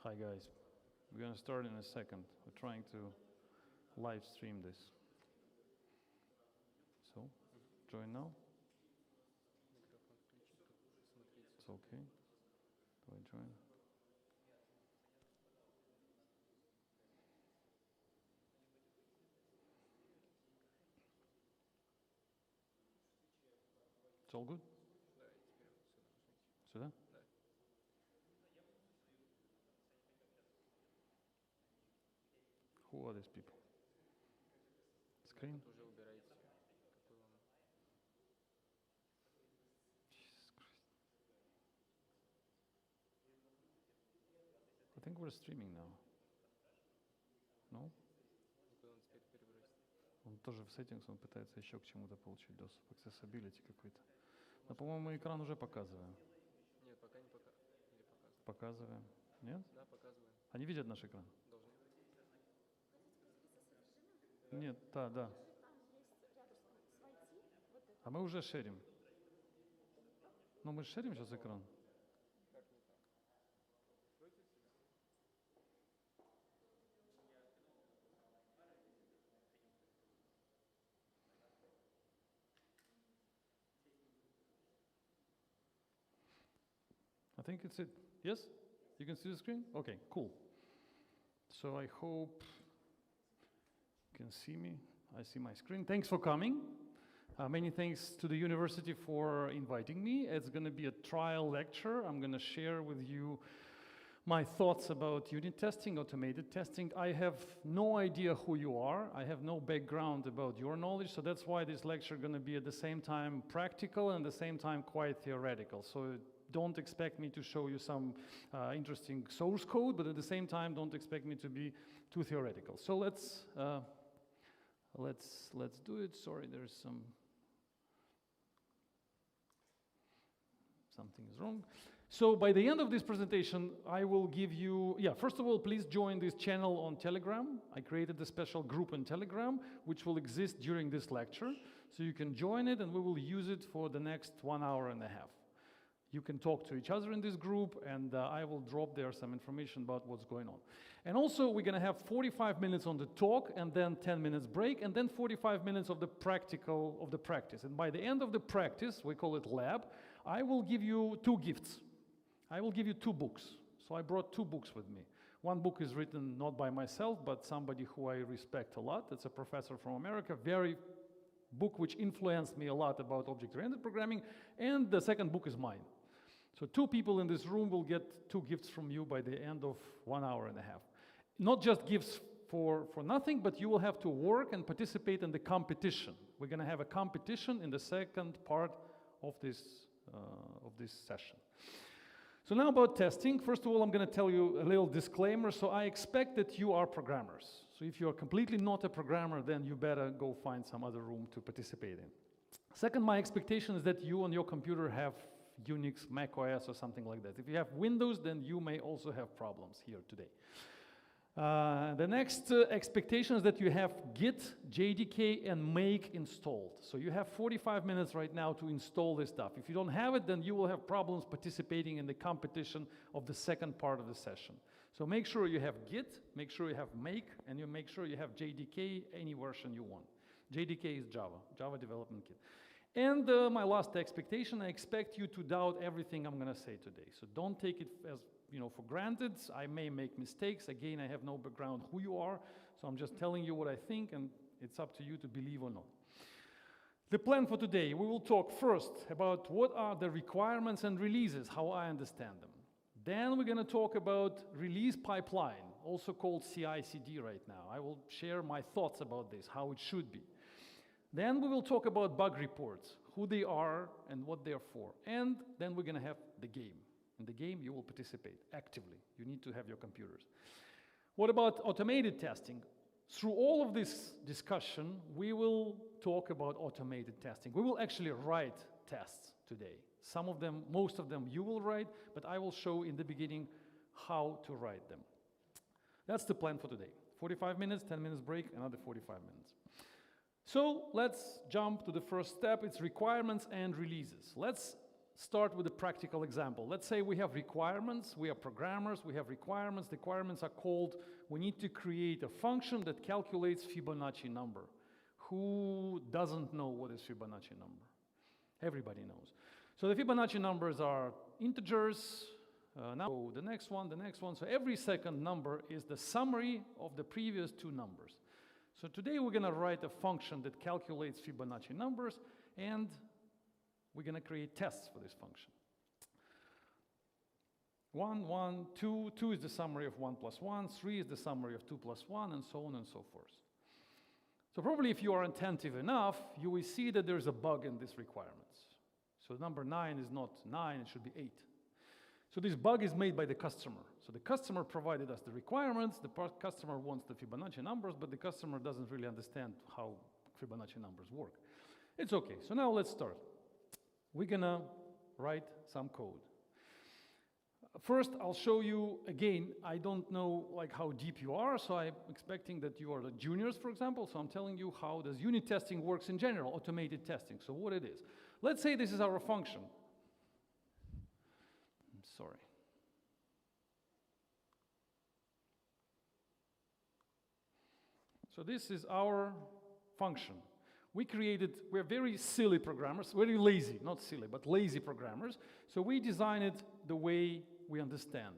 Hi guys, we're going to start in a second. We're trying to live stream this. So, join now. It's okay. Do I join? It's all good? Сюда? Who are these people? Screen? Jesus Christ. I think we're streaming now. No? Он тоже в settings, он пытается еще к чему-то получить доступ, accessibility какой-то. Но, по-моему, экран уже показываем. Нет, пока не показываем. Или показываем? Показываем. Нет? Да, показываем. Они видят наш экран? Должны. Нет, да. А мы уже шерим. Ну, мы шерим сейчас экран. I think it's it. Yes? You can see the screen? Okay, cool. So I hope you can see me. I see my screen. Thanks for coming. Many thanks to the university for inviting me. It's going to be a trial lecture. I'm going to share with you my thoughts about unit testing, automated testing. I have no idea who you are. I have no background about your knowledge, so that's why this lecture is going to be at the same time practical and at the same time quite theoretical. So don't expect me to show you some interesting source code, but at the same time, don't expect me to be too theoretical. So let's do it. Sorry, there's something is wrong. So by the end of this presentation, I will give you, first of all, please join this channel on Telegram. I created a special group on Telegram, which will exist during this lecture. So you can join it and we will use it for the next 1 hour and a half. You can talk to each other in this group, and I will drop there some information about what's going on. And also, we're going to have 45 minutes on the talk, and then 10 minutes break, and then 45 minutes of the practice. And by the end of the practice, we call it lab, I will give you 2 gifts. I will give you 2 books. So I brought 2 books with me. One book is written not by myself, but somebody who I respect a lot. It's a professor from America, very book which influenced me a lot about object-oriented programming, and the second book is mine. So 2 people in this room will get 2 gifts from you by the end of 1 hour and a half. Not just gifts for nothing, but you will have to work and participate in the competition. We're going to have a competition in the second part of this session. So now about testing. First of all, I'm going to tell you a little disclaimer. So I expect that you are programmers. So if you are completely not a programmer, then you better go find some other room to participate in. Second, my expectation is that you on your computer have Unix, Mac OS, or something like that. If you have Windows, then you may also have problems here today. The next expectation is that you have Git, JDK, and Make installed. So you have 45 minutes right now to install this stuff. If you don't have it, then you will have problems participating in the competition of the second part of the session. So make sure you have Git, make sure you have Make, and you make sure you have JDK, any version you want. JDK is Java Development Kit. And my last expectation, I expect you to doubt everything I'm going to say today. So don't take it as for granted. I may make mistakes. Again, I have no background who you are, so I'm just telling you what I think, and it's up to you to believe or not. The plan for today, we will talk first about what are the requirements and releases, how I understand them. Then we're going to talk about release pipeline, also called CI/CD right now. I will share my thoughts about this, how it should be. Then we will talk about bug reports, who they are and what they're for. And then we're going to have the game. In the game, you will participate actively. You need to have your computers. What about automated testing? Through all of this discussion, we will talk about automated testing. We will actually write tests today. Some of them, most of them you will write, but I will show in the beginning how to write them. That's the plan for today. 45 minutes, 10 minutes break, another 45 minutes. So let's jump to the first step. It's requirements and releases. Let's start with a practical example. Let's say we have requirements, we are programmers, we have requirements. The requirements are called, we need to create a function that calculates Fibonacci number. Who doesn't know what is Fibonacci number? Everybody knows. So the Fibonacci numbers are integers. Now the next one. So every second number is the summary of the previous two numbers. So today we're gonna write a function that calculates Fibonacci numbers, and we're gonna create tests for this function. 1, 1, 2, 2 is the summary of 1 plus 1, 3 is the summary of 2 plus 1, and so on and so forth. So probably if you are attentive enough, you will see that there's a bug in these requirements. So number 9 is not 9, it should be 8. So this bug is made by the customer. So the customer provided us the requirements, the customer wants the Fibonacci numbers, but the customer doesn't really understand how Fibonacci numbers work. It's okay, so now let's start. We're gonna write some code. First, I'll show you, again, I don't know like how deep you are, so I'm expecting that you are the juniors, for example, so I'm telling you how does unit testing works in general, automated testing, so what it is. Let's say this is our function. I'm sorry. So this is our function. We're very silly programmers, very lazy, not silly, but lazy programmers. So we design it the way we understand.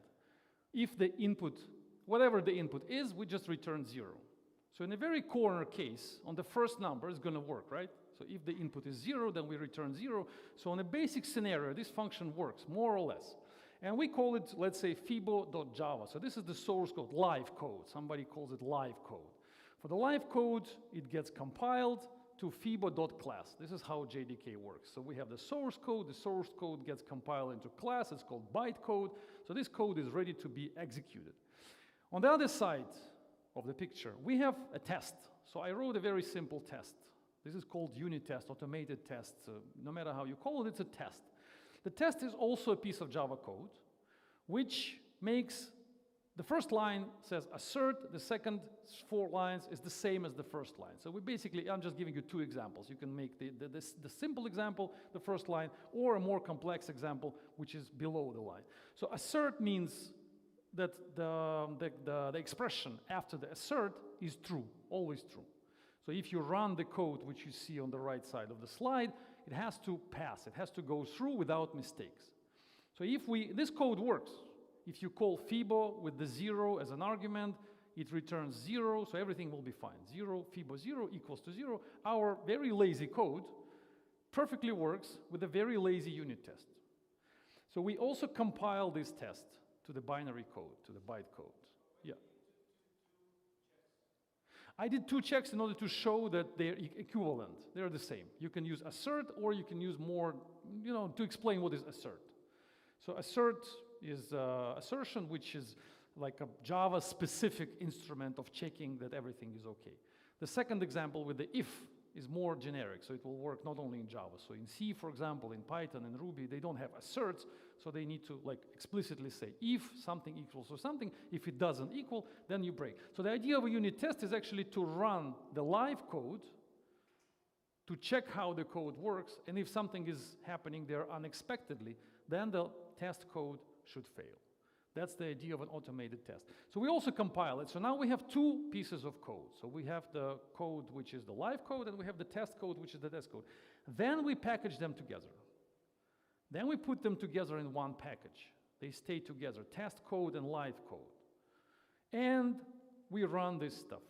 If the input, whatever the input is, we just return 0. So in a very corner case, on the first number, it's gonna work, right? So if the input is 0, then we return 0. So in a basic scenario, this function works, more or less. And we call it, let's say, fibo.java. So this is the source code, live code. Somebody calls it live code. For the live code, it gets compiled to fibo.class. This is how JDK works. So we have the source code gets compiled into class, it's called bytecode. So this code is ready to be executed. On the other side of the picture, we have a test. So I wrote a very simple test. This is called unit test, automated test. No matter how you call it, it's a test. The test is also a piece of Java code, which makes the first line says assert, the second 4 lines is the same as the first line. So we basically, I'm just giving you 2 examples. You can make the simple example, the first line, or a more complex example, which is below the line. So assert means that the expression after the assert is true, always true. So if you run the code, which you see on the right side of the slide, it has to pass, it has to go through without mistakes. So this code works. If you call Fibo with the 0 as an argument, it returns 0, so everything will be fine. 0, Fibo 0 equals to 0. Our very lazy code perfectly works with a very lazy unit test. So we also compile this test to the binary code, to the byte code. Yeah. I did 2 checks in order to show that they're equivalent. They're the same. You can use assert, or you can use more, to explain what is assert. So assert is assertion, which is like a Java-specific instrument of checking that everything is okay. The second example with the if is more generic, so it will work not only in Java. So in C, for example, in Python and Ruby, they don't have asserts, so they need to explicitly say if something equals to something. If it doesn't equal, then you break. So the idea of a unit test is actually to run the live code to check how the code works, and if something is happening there unexpectedly, then the test code should fail. That's the idea of an automated test. So we also compile it. So now we have 2 pieces of code. So we have the code which is the live code, and we have the test code which is the test code. Then we package them together. Then we put them together in one package. They stay together, test code and live code. And we run this stuff.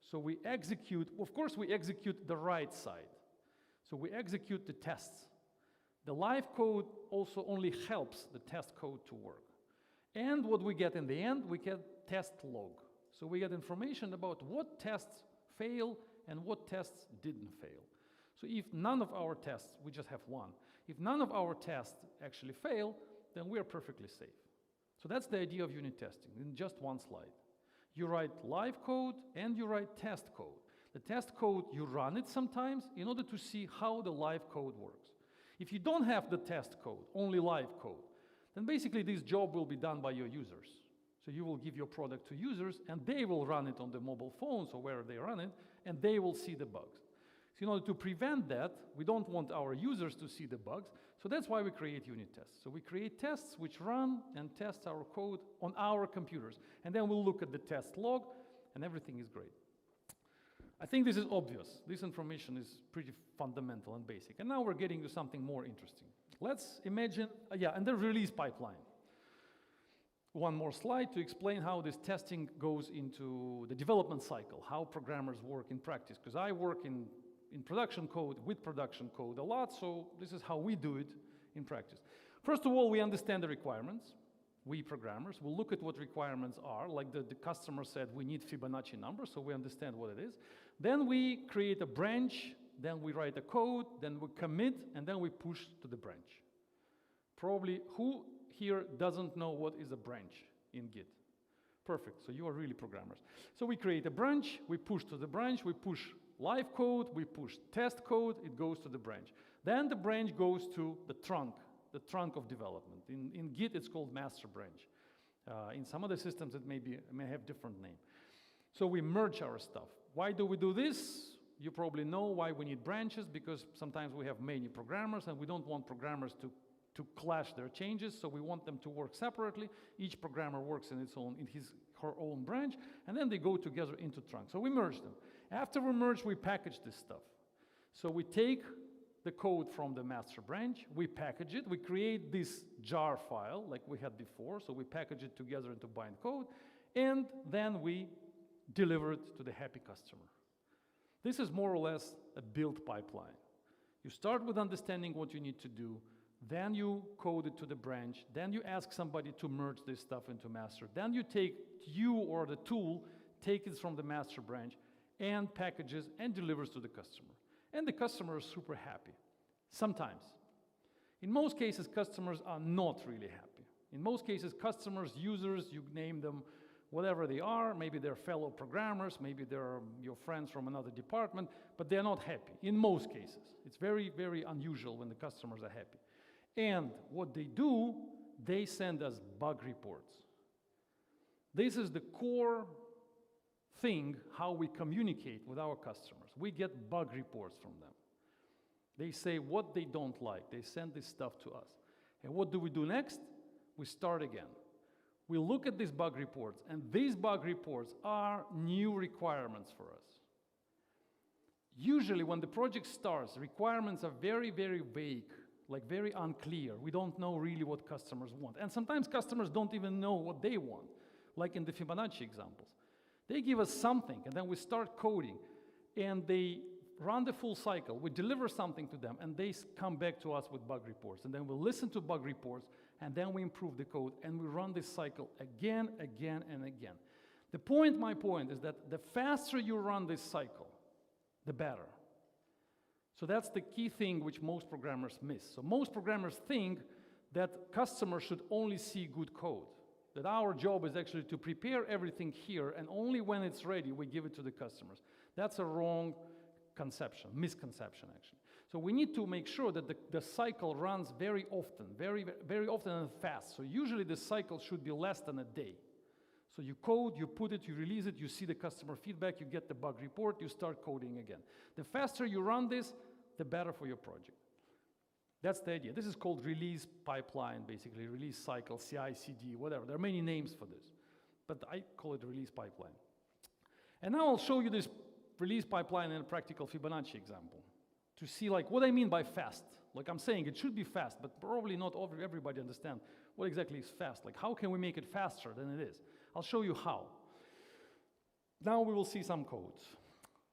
So we execute, of course we execute the right side. So we execute the tests. The live code also only helps the test code to work. And what we get in the end, we get test log. So we get information about what tests fail and what tests didn't fail. So if none of our tests, we just have 1. If none of our tests actually fail, then we are perfectly safe. So that's the idea of unit testing in just one slide. You write live code and you write test code. The test code, you run it sometimes in order to see how the live code works. If you don't have the test code, only live code, then basically this job will be done by your users. So you will give your product to users, and they will run it on the mobile phones or wherever they run it, and they will see the bugs. So in order to prevent that, we don't want our users to see the bugs, so that's why we create unit tests. So we create tests which run and test our code on our computers, and then we'll look at the test log, and everything is great. I think this is obvious. This information is pretty fundamental and basic. And now we're getting to something more interesting. Let's imagine, and the release pipeline. One more slide to explain how this testing goes into the development cycle, how programmers work in practice, because I work in production code, with production code a lot, so this is how we do it in practice. First of all, we understand the requirements. We programmers will look at what requirements are, like the customer said, we need Fibonacci number, so we understand what it is. Then we create a branch, then we write a code, then we commit, and then we push to the branch. Probably, who here doesn't know what is a branch in Git? Perfect, so you are really programmers. So we create a branch, we push to the branch, we push live code, we push test code, it goes to the branch. Then the branch goes to the trunk of development. In Git, it's called master branch. In some other systems, it may have different name. So we merge our stuff. Why do we do this? You probably know why we need branches, because sometimes we have many programmers and we don't want programmers to clash their changes, so we want them to work separately. Each programmer works in her own branch, and then they go together into trunk. So we merge them. After we merge, we package this stuff. So we take the code from the master branch, we package it, we create this jar file like we had before, so we package it together into bind code, and then we deliver it to the happy customer. This is more or less a build pipeline. You start with understanding what you need to do, then you code it to the branch, then you ask somebody to merge this stuff into master, then you or the tool take it from the master branch and packages and delivers to the customer. And the customer is super happy. Sometimes. In most cases, customers are not really happy. In most cases, customers, users, you name them, whatever they are, maybe they're fellow programmers, maybe they're your friends from another department, but they're not happy, in most cases. It's very, very unusual when the customers are happy. And what they do, they send us bug reports. This is the core thing, how we communicate with our customers. We get bug reports from them. They say what they don't like. They send this stuff to us. And what do we do next? We start again. We look at these bug reports, and these bug reports are new requirements for us. Usually when the project starts, requirements are very, very vague, like very unclear. We don't know really what customers want. And sometimes customers don't even know what they want, like in the Fibonacci examples. They give us something, and then we start coding, and they run the full cycle. We deliver something to them, and they come back to us with bug reports. And then we listen to bug reports, and then we improve the code, and we run this cycle again, again, and again. My point is that the faster you run this cycle, the better. So that's the key thing which most programmers miss. So most programmers think that customers should only see good code, that our job is actually to prepare everything here, and only when it's ready, we give it to the customers. That's a wrong misconception actually. So we need to make sure that the cycle runs very often, very, very often and fast. So usually the cycle should be less than a day. So you code, you put it, you release it, you see the customer feedback, you get the bug report, you start coding again. The faster you run this, the better for your project. That's the idea. This is called release pipeline, basically, release cycle, CI, CD, whatever. There are many names for this, but I call it release pipeline. And now I'll show you this release pipeline in a practical Fibonacci example to see like what I mean by fast. Like I'm saying, it should be fast, but probably not everybody understands what exactly is fast. Like how can we make it faster than it is? I'll show you how. Now we will see some codes.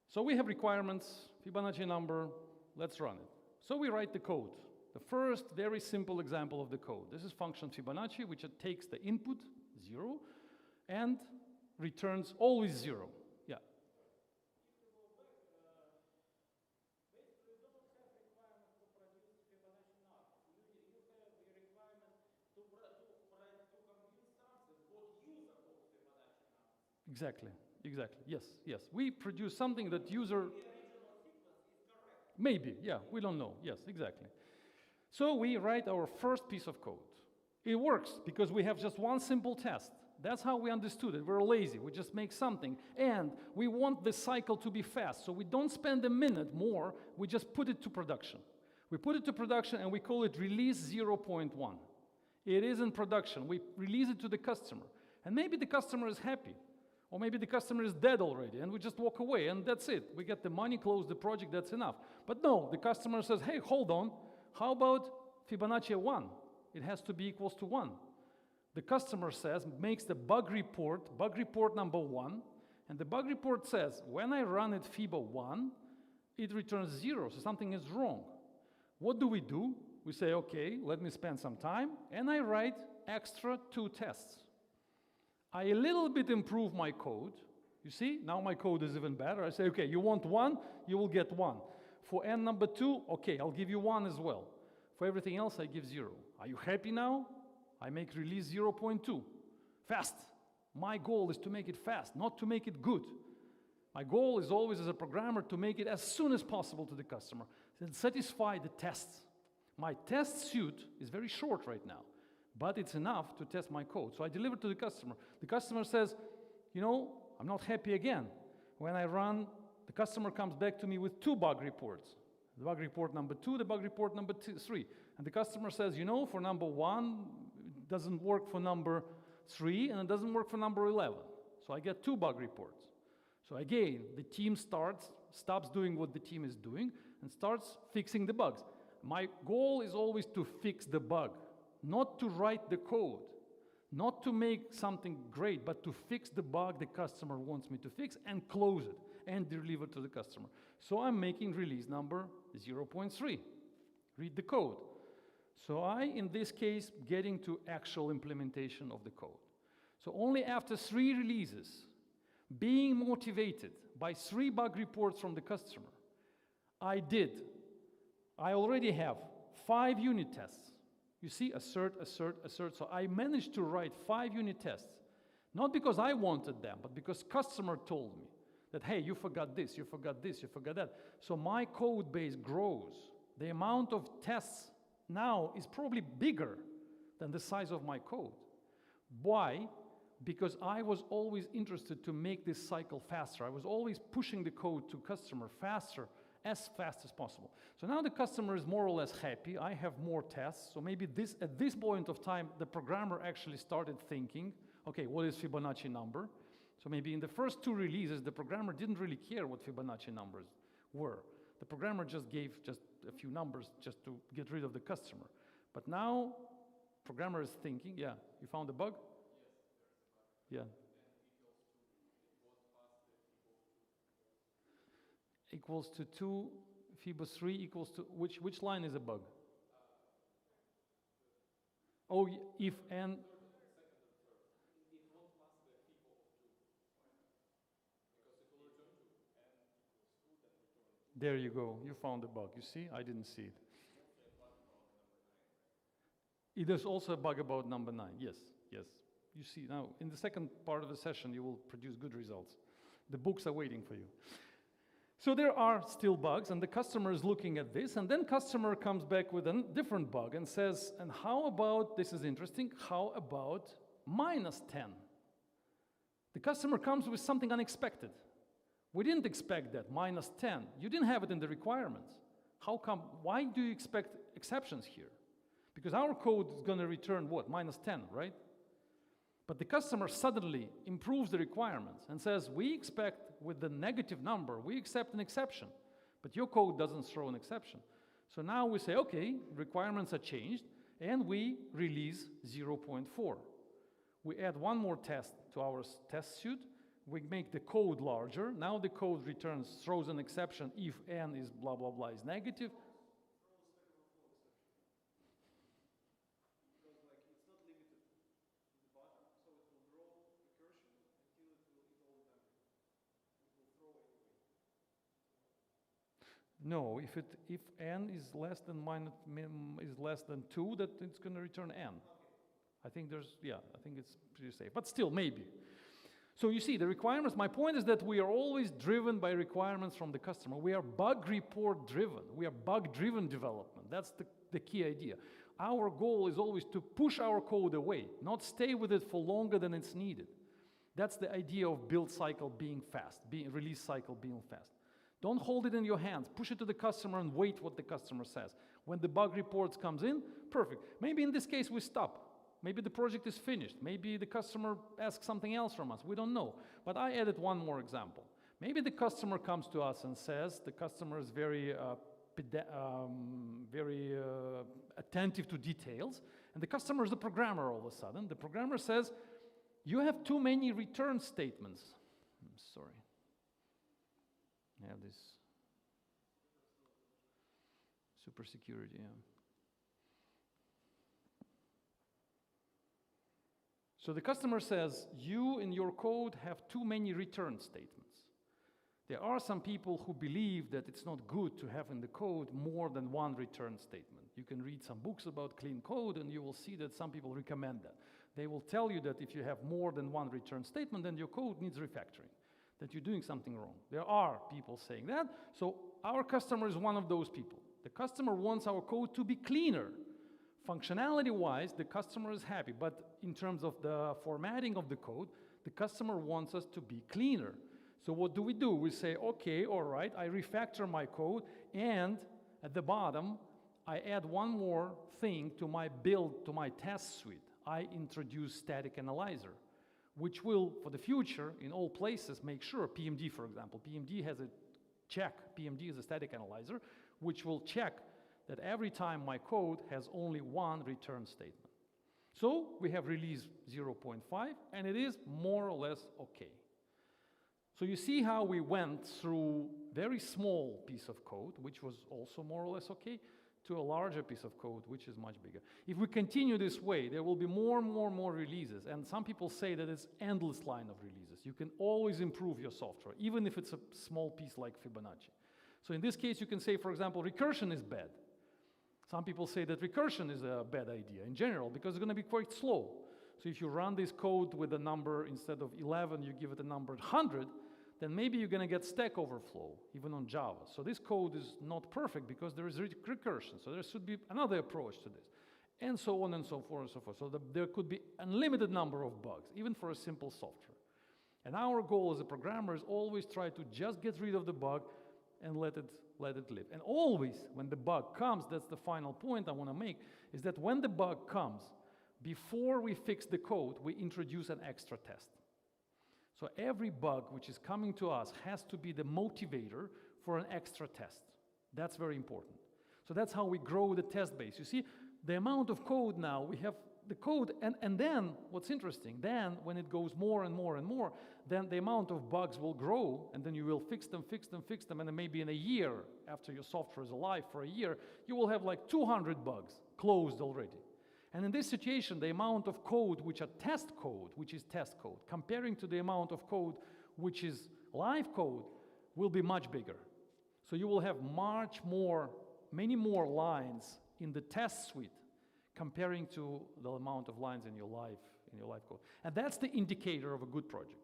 So we have requirements, Fibonacci number, let's run it. So we write the code. The first very simple example of the code. This is function Fibonacci, which takes the input, 0, and returns always 0. Yeah. Exactly. Yes. We produce something that user... Maybe, yeah, we don't know. Yes, exactly. So we write our first piece of code. It works because we have just one simple test. That's how we understood it. We're lazy. We just make something. And we want the cycle to be fast. So we don't spend a minute more. We just put it to production. We put it to production and we call it release 0.1. It is in production. We release it to the customer. And maybe the customer is happy. Or maybe the customer is dead already and we just walk away and that's it. We get the money, close the project, that's enough. But no, the customer says, hey, hold on. How about Fibonacci 1? It has to be equals to 1. The customer says, makes the bug report number 1, and the bug report says, when I run it Fibo 1, it returns 0, so something is wrong. What do? We say, okay, let me spend some time, and I write extra 2 tests. I a little bit improve my code. You see, now my code is even better. I say, okay, you want 1, you will get 1. For n number 2, okay, I'll give you 1 as well. For everything else, I give 0. Are you happy now? I make release 0.2. Fast. My goal is to make it fast, not to make it good. My goal is always as a programmer to make it as soon as possible to the customer and satisfy the tests. My test suite is very short right now, but it's enough to test my code. So I deliver to the customer. The customer says, you know, I'm not happy again. When I run, the customer comes back to me with 2 bug reports. The bug report number 2, the bug report number 3. And the customer says, you know, for number 1, it doesn't work for number 3, and it doesn't work for number 11. So I get 2 bug reports. So again, the team stops doing what the team is doing, and starts fixing the bugs. My goal is always to fix the bug, not to write the code, not to make something great, but to fix the bug the customer wants me to fix and close it and deliver to the customer. So I'm making release number 0.3. Read the code. So I, in this case, getting to actual implementation of the code. So only after 3 releases, being motivated by 3 bug reports from the customer, I already have 5 unit tests. You see, assert. So I managed to write 5 unit tests, not because I wanted them, but because customer told me that, hey, you forgot this, you forgot this, you forgot that. So my code base grows. The amount of tests now is probably bigger than the size of my code. Why? Because I was always interested to make this cycle faster. I was always pushing the code to customer faster, as fast as possible. So now the customer is more or less happy. I have more tests. So maybe at this point of time, the programmer actually started thinking, okay, what is Fibonacci number? So maybe in the first 2 releases, the programmer didn't really care what Fibonacci numbers were. The programmer just gave just a few numbers just to get rid of the customer. But now, programmer is thinking, yeah, you found a bug? Yes, yeah. Equals to 2, Fibo 3 equals to, which line is a bug? Oh, if n. There you go, you found the bug. You see, I didn't see it. There's also a bug about number 9, yes. You see, now, in the second part of the session, you will produce good results. The books are waiting for you. So there are still bugs, and the customer is looking at this, and then customer comes back with a different bug and says, and how about, this is interesting, how about -10? The customer comes with something unexpected. We didn't expect that, -10. You didn't have it in the requirements. How come, why do you expect exceptions here? Because our code is going to return what, -10, right? But the customer suddenly improves the requirements and says, we expect with the negative number, we accept an exception, but your code doesn't throw an exception. So now we say, okay, requirements are changed, and we release 0.4. We add 1 more test to our test suite. We make the code larger. Now the code throws an exception if n is blah, blah, blah is negative. No, if n is less than is less than 2, that it's going to return n. I think it's pretty safe, but still maybe. So you see, the requirements, my point is that we are always driven by requirements from the customer. We are bug report driven. We are bug driven development. That's the key idea. Our goal is always to push our code away, not stay with it for longer than it's needed. That's the idea of build cycle being fast, release cycle being fast. Don't hold it in your hands. Push it to the customer and wait what the customer says. When the bug reports comes in, perfect. Maybe in this case we stop. Maybe the project is finished. Maybe the customer asks something else from us. We don't know. But I added one more example. Maybe the customer comes to us and says, the customer is very attentive to details, and the customer is the programmer all of a sudden. The programmer says, you have too many return statements. I'm sorry. I have this super security, yeah. So the customer says, you in your code have too many return statements. There are some people who believe that it's not good to have in the code more than one return statement. You can read some books about clean code and you will see that some people recommend that. They will tell you that if you have more than one return statement, then your code needs refactoring, that you're doing something wrong. There are people saying that, so our customer is one of those people. The customer wants our code to be cleaner. Functionality-wise, the customer is happy, but in terms of the formatting of the code, the customer wants us to be cleaner. So what do? We say, okay, all right, I refactor my code, and at the bottom, I add one more thing to my build, to my test suite. I introduce static analyzer, which will, for the future, in all places, make sure, PMD, for example, PMD has a check, PMD is a static analyzer, which will check that every time my code has only one return statement. So we have release 0.5, and it is more or less okay. So you see how we went through very small piece of code, which was also more or less okay, to a larger piece of code, which is much bigger. If we continue this way, there will be more and more releases, and some people say that it's endless line of releases. You can always improve your software, even if it's a small piece like Fibonacci. So in this case, you can say, for example, recursion is bad. Some people say that recursion is a bad idea in general because it's going to be quite slow. So if you run this code with a number, instead of 11, you give it a number 100, then maybe you're going to get Stack Overflow, even on Java. So this code is not perfect because there is recursion. So there should be another approach to this, and so on and so forth and so forth. So there could be unlimited number of bugs, even for a simple software. And our goal as a programmer is always try to just get rid of the bug and let it live. And always, when the bug comes, that's the final point I want to make, is that when the bug comes, before we fix the code, we introduce an extra test. So every bug which is coming to us has to be the motivator for an extra test. That's very important. So that's how we grow the test base. You see, the amount of code now, we have the code, and then, what's interesting, then when it goes more and more and more, then the amount of bugs will grow, and then you will fix them, and then maybe in a year, after your software is alive for a year, you will have like 200 bugs closed already. And in this situation, the amount of code which is test code, comparing to the amount of code which is live code, will be much bigger. So you will have many more lines in the test suite comparing to the amount of lines in your live code. And that's the indicator of a good project.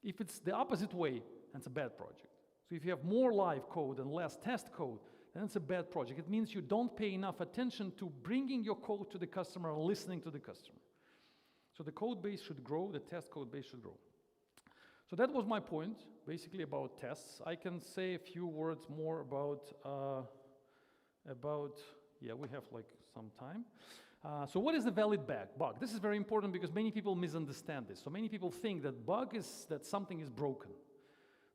If it's the opposite way, then it's a bad project. So if you have more live code and less test code, then it's a bad project. It means you don't pay enough attention to bringing your code to the customer and listening to the customer. So the code base should grow, the test code base should grow. So that was my point, basically about tests. I can say a few words more about yeah, we have like some time. So what is a valid bug? This is very important because many people misunderstand this. So many people think that bug is that something is broken,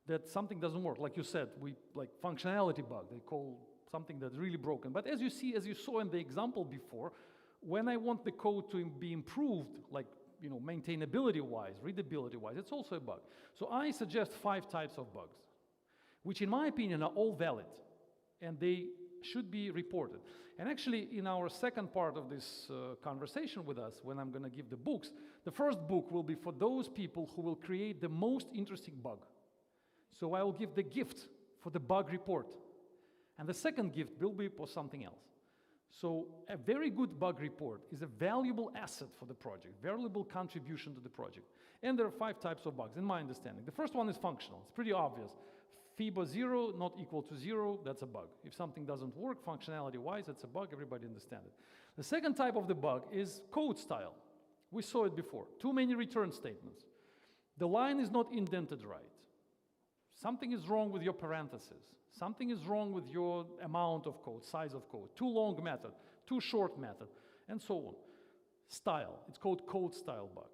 that something doesn't work. Like you said, like functionality bug, they call something that's really broken. But as you saw in the example before, when I want the code to be improved, like maintainability-wise, readability-wise, it's also a bug. So I suggest 5 types of bugs, which in my opinion are all valid, and they should be reported. And actually, in our second part of this conversation with us, when I'm going to give the books, the first book will be for those people who will create the most interesting bug. So I will give the gift for the bug report. And the second gift will be for something else. So a very good bug report is a valuable asset for the project, valuable contribution to the project. And there are 5 types of bugs, in my understanding. The first one is functional. It's pretty obvious. FIBA 0 not equal to 0, that's a bug. If something doesn't work functionality-wise, it's a bug, everybody understand it. The second type of the bug is code style. We saw it before. Too many return statements. The line is not indented right. Something is wrong with your parentheses. Something is wrong with your amount of code, size of code. Too long method, too short method, and so on. Style, it's called code style bug.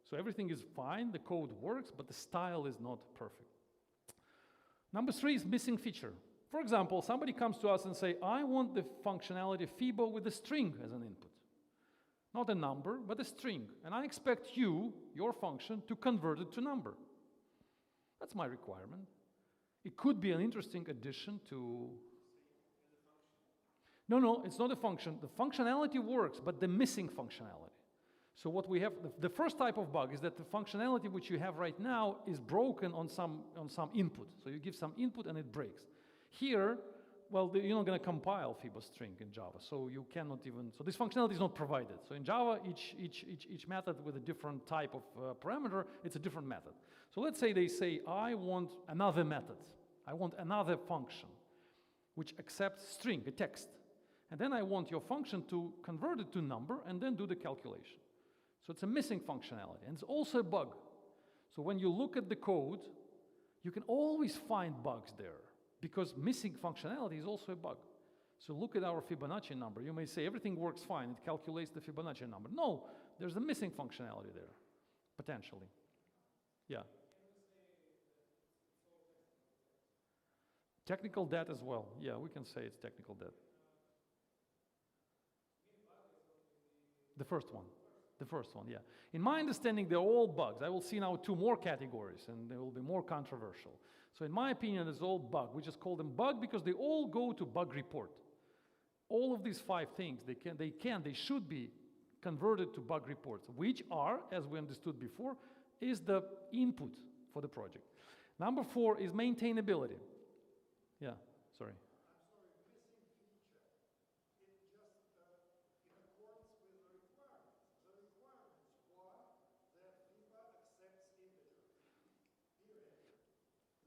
So everything is fine, the code works, but the style is not perfect. Number 3 is missing feature. For example, somebody comes to us and say, I want the functionality FIBO with a string as an input. Not a number, but a string. And I expect you, your function, to convert it to number. That's my requirement. It could be an interesting addition to... No, it's not a function. The functionality works, but the missing functionality. So what we have, the first type of bug is that the functionality which you have right now is broken on some input. So you give some input and it breaks. Here, well, you're not going to compile FIBA string in Java, so you cannot even, so this functionality is not provided. So in Java, each method with a different type of parameter, it's a different method. So let's say they say, I want another method. I want another function which accepts string, a text. And then I want your function to convert it to number and then do the calculation. So it's a missing functionality, and it's also a bug. So when you look at the code, you can always find bugs there, because missing functionality is also a bug. So look at our Fibonacci number. You may say everything works fine, it calculates the Fibonacci number. No, there's a missing functionality there, potentially. Yeah. Technical debt as well. Yeah, we can say it's technical debt. The first one. The first one, yeah. In my understanding, they're all bugs. I will see now 2 more categories, and they will be more controversial. So in my opinion, it's all bug. We just call them bug because they all go to bug report. All of these 5 things, they should be converted to bug reports, which are, as we understood before, is the input for the project. Number 4 is maintainability. Yeah, sorry.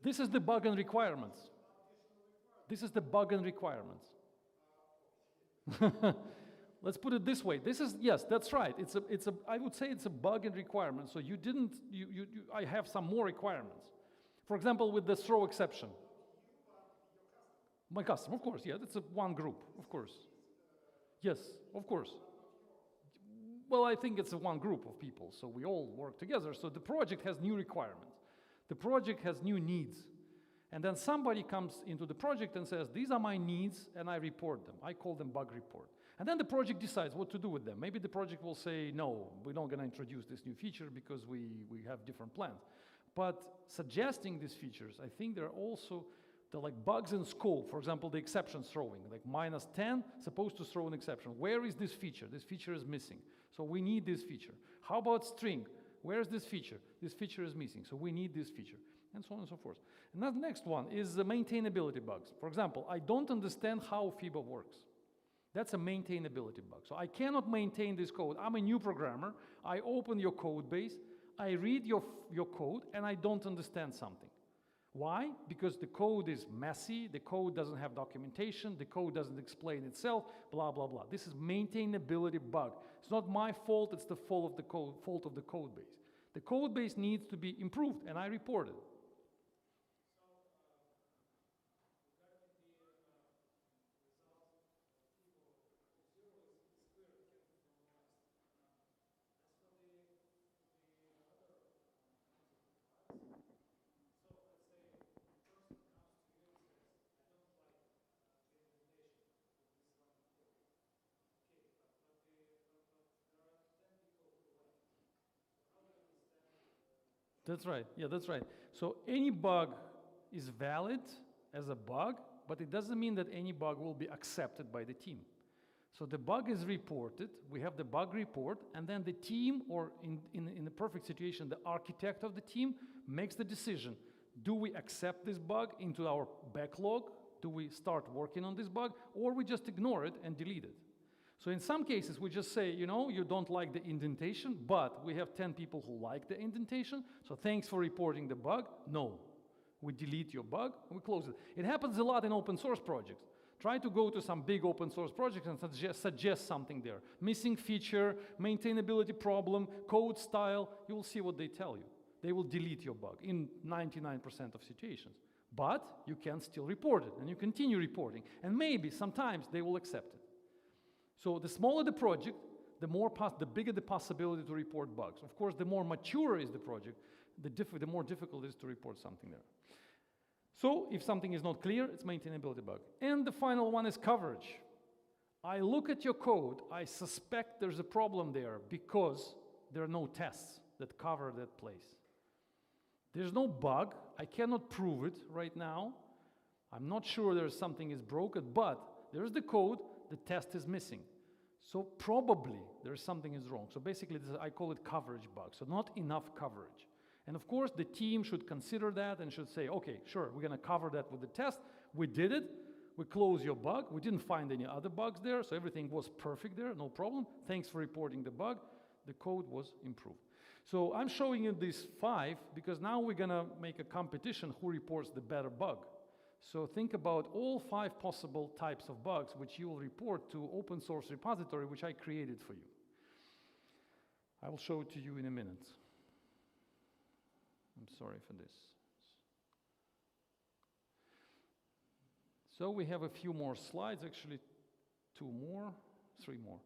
This is the bug and requirements. This is the bug and requirements. Let's put it this way. This is, yes, that's right. I would say it's a bug and requirement. So I have some more requirements. For example, with the throw exception. My customer, of course, yeah, that's one group, of course. Yes, of course. Well, I think it's one group of people, so we all work together. So the project has new requirements. The project has new needs. And then somebody comes into the project and says, these are my needs, and I report them. I call them bug report. And then the project decides what to do with them. Maybe the project will say, no, we're not going to introduce this new feature because we have different plans. But suggesting these features, I think there are also the like bugs in scope. For example, the exception throwing, like -10, supposed to throw an exception. Where is this feature? This feature is missing. So we need this feature. How about string? Where is this feature? This feature is missing, so we need this feature, and so on and so forth. And the next one is the maintainability bugs. For example, I don't understand how FIBA works. That's a maintainability bug. So I cannot maintain this code. I'm a new programmer. I open your code base. I read your code, and I don't understand something. Why? Because the code is messy, the code doesn't have documentation, the code doesn't explain itself, blah, blah, blah. This is maintainability bug. It's not my fault, it's the fault of the code base. The code base needs to be improved, and I report it. That's right, yeah, that's right. So any bug is valid as a bug, but it doesn't mean that any bug will be accepted by the team. So the bug is reported, we have the bug report, and then the team, or in the perfect situation, the architect of the team makes the decision. Do we accept this bug into our backlog? Do we start working on this bug? Or we just ignore it and delete it? So in some cases, we just say, you know, you don't like the indentation, but we have 10 people who like the indentation, so thanks for reporting the bug. No, We delete your bug, and we close it. It happens a lot in open source projects. Try to go to some big open source projects and suggest something there. Missing feature, maintainability problem, code style, you will see what they tell you. They will delete your bug in 99% of situations. But you can still report it, and you continue reporting. And maybe, sometimes, they will accept it. So the smaller the project, the bigger the possibility to report bugs. Of course, the more mature is the project, the more difficult it is to report something there. So if something is not clear, it's maintainability bug. And the final one is coverage. I look at your code, I suspect there's a problem there because there are no tests that cover that place. There's no bug, I cannot prove it right now. I'm not sure there's something is broken, but there's the code, the test is missing. So probably there's something is wrong. So basically I call it coverage bug, so not enough coverage. And of course the team should consider that and should say, okay, sure, we're gonna cover that with the test. We did it, we closed your bug, we didn't find any other bugs there, so everything was perfect there, no problem. Thanks for reporting the bug, the code was improved. So I'm showing you these 5 because now we're gonna make a competition who reports the better bug. So think about all 5 possible types of bugs which you will report to open source repository which I created for you. I will show it to you in a minute. I'm sorry for this. So we have a few more slides, actually 2 more, 3 more.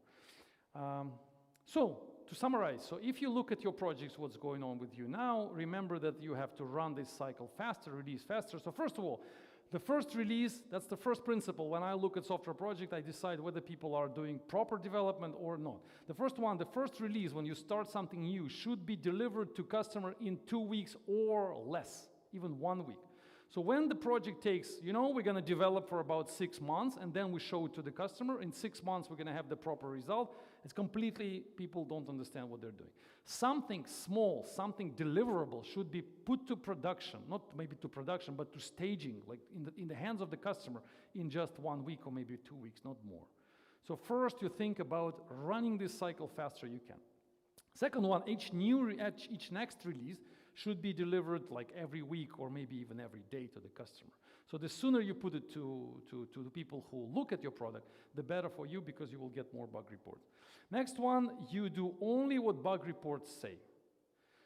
So to summarize, so if you look at your projects, what's going on with you now, remember that you have to run this cycle faster, release faster. So first of all, the first release, that's the first principle. When I look at software project, I decide whether people are doing proper development or not. The first one, the first release, when you start something new, should be delivered to customer in 2 weeks or less, even 1 week. So when the project takes, we're gonna develop for about 6 months and then we show it to the customer. In 6 months, we're gonna have the proper result. It's completely, people don't understand what they're doing. Something small, something deliverable should be put to production, not maybe to production, but to staging, like in the hands of the customer in just 1 week or maybe 2 weeks, not more. So first you think about running this cycle faster you can. Second one, each next release should be delivered like every week or maybe even every day to the customer. So the sooner you put it to the people who look at your product, the better for you because you will get more bug reports. Next one, you do only what bug reports say.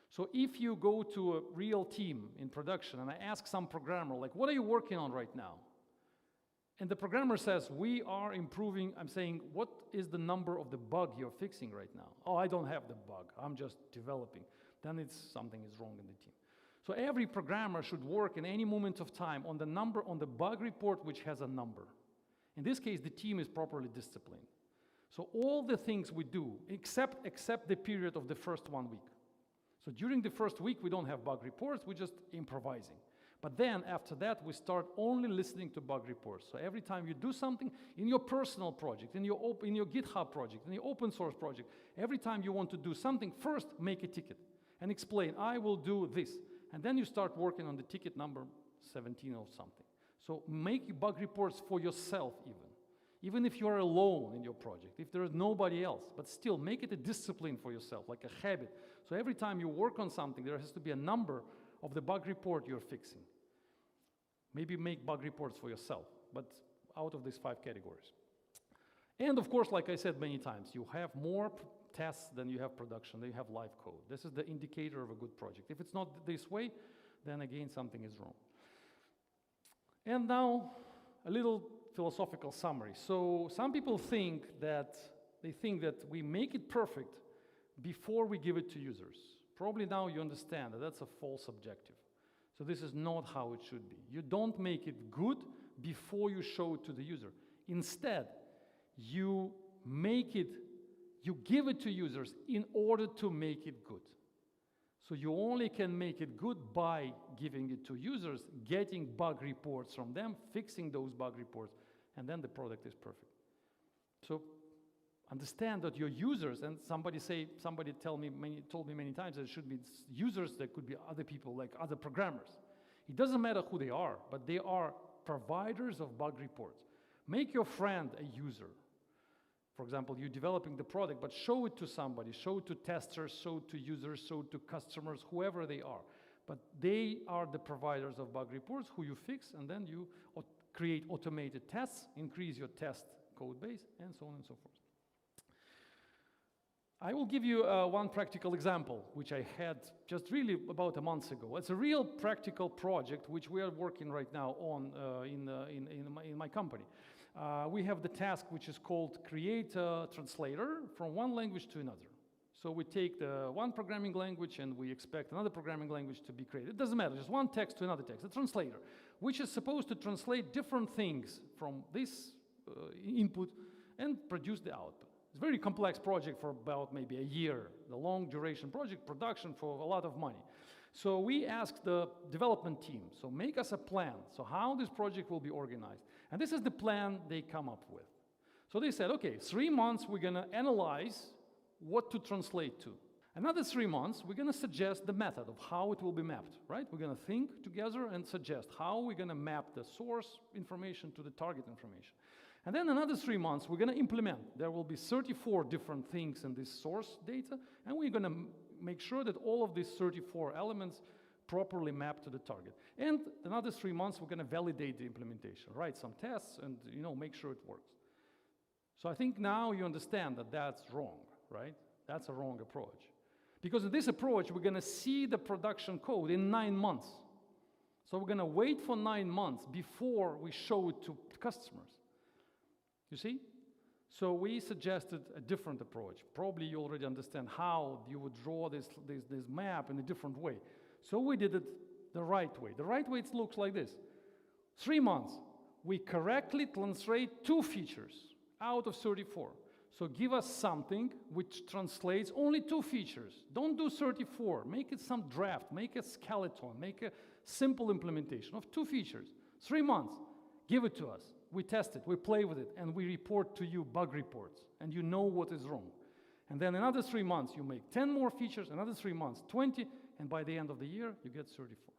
So if you go to a real team in production and I ask some programmer, like, what are you working on right now? And the programmer says, we are improving. I'm saying, what is the number of the bug you're fixing right now? Oh, I don't have the bug, I'm just developing. Then something is wrong in the team. So every programmer should work in any moment of time on the bug report which has a number. In this case, the team is properly disciplined. So all the things we do, except the period of the first 1 week. So during the first week, we don't have bug reports, we're just improvising. But then after that, we start only listening to bug reports. So every time you do something in your personal project, in your GitHub project, in your open source project, every time you want to do something, first make a ticket and explain, I will do this. And then you start working on the ticket number 17 or something. So make bug reports for yourself even if you are alone in your project, if there is nobody else, but still make it a discipline for yourself, like a habit. So every time you work on something, there has to be a number of the bug report you're fixing. Maybe make bug reports for yourself, but out of these 5 categories. And of course, like I said many times, you have more tests than you have production, then you have live code. This is the indicator of a good project. If it's not this way, then again, something is wrong. And now, a little philosophical summary. So some people think that we make it perfect before we give it to users. Probably now you understand that that's a false objective. So this is not how it should be. You don't make it good before you show it to the user. Instead, you give it to users in order to make it good. So you only can make it good by giving it to users, getting bug reports from them, fixing those bug reports, and then the product is perfect. So understand that your users, and somebody told me many times that it should be users, that could be other people, like other programmers. It doesn't matter who they are, but they are providers of bug reports. Make your friend a user. For example, you're developing the product, but show it to somebody, show it to testers, show it to users, show it to customers, whoever they are. But they are the providers of bug reports who you fix, and then you create automated tests, increase your test code base, and so on and so forth. I will give you one practical example, which I had just really about a month ago. It's a real practical project which we are working right now on in my company. We have the task which is called create a translator from one language to another. So we take the one programming language and we expect another programming language to be created. It doesn't matter, just one text to another text, a translator, which is supposed to translate different things from this input and produce the output. It's a very complex project for about maybe a year, the long duration project, production for a lot of money. So we asked the development team, so make us a plan, so how this project will be organized. And this is the plan they come up with. So they said, okay, 3 months we're gonna analyze what to translate to. Another 3 months, we're gonna suggest the method of how it will be mapped, right? We're gonna think together and suggest how we're gonna map the source information to the target information. And then another 3 months, we're gonna implement. There will be 34 different things in this source data, and we're gonna make sure that all of these 34 elements properly map to the target. And another 3 months, we're gonna validate the implementation, write some tests, and make sure it works. So I think now you understand that that's wrong, right? That's a wrong approach. Because in this approach, we're gonna see the production code in 9 months. So we're gonna wait for 9 months before we show it to customers. You see? So we suggested a different approach. Probably you already understand how you would draw this map in a different way. So we did it the right way. The right way, it looks like this. 3 months, we correctly translate 2 features out of 34. So give us something which translates only 2 features. Don't do 34. Make it some draft, make a skeleton, make a simple implementation of 2 features. 3 months, give it to us. We test it, we play with it, and we report to you bug reports, and you know what is wrong. And then another 3 months, you make 10 more features, another 3 months, 20, and by the end of the year, you get 34.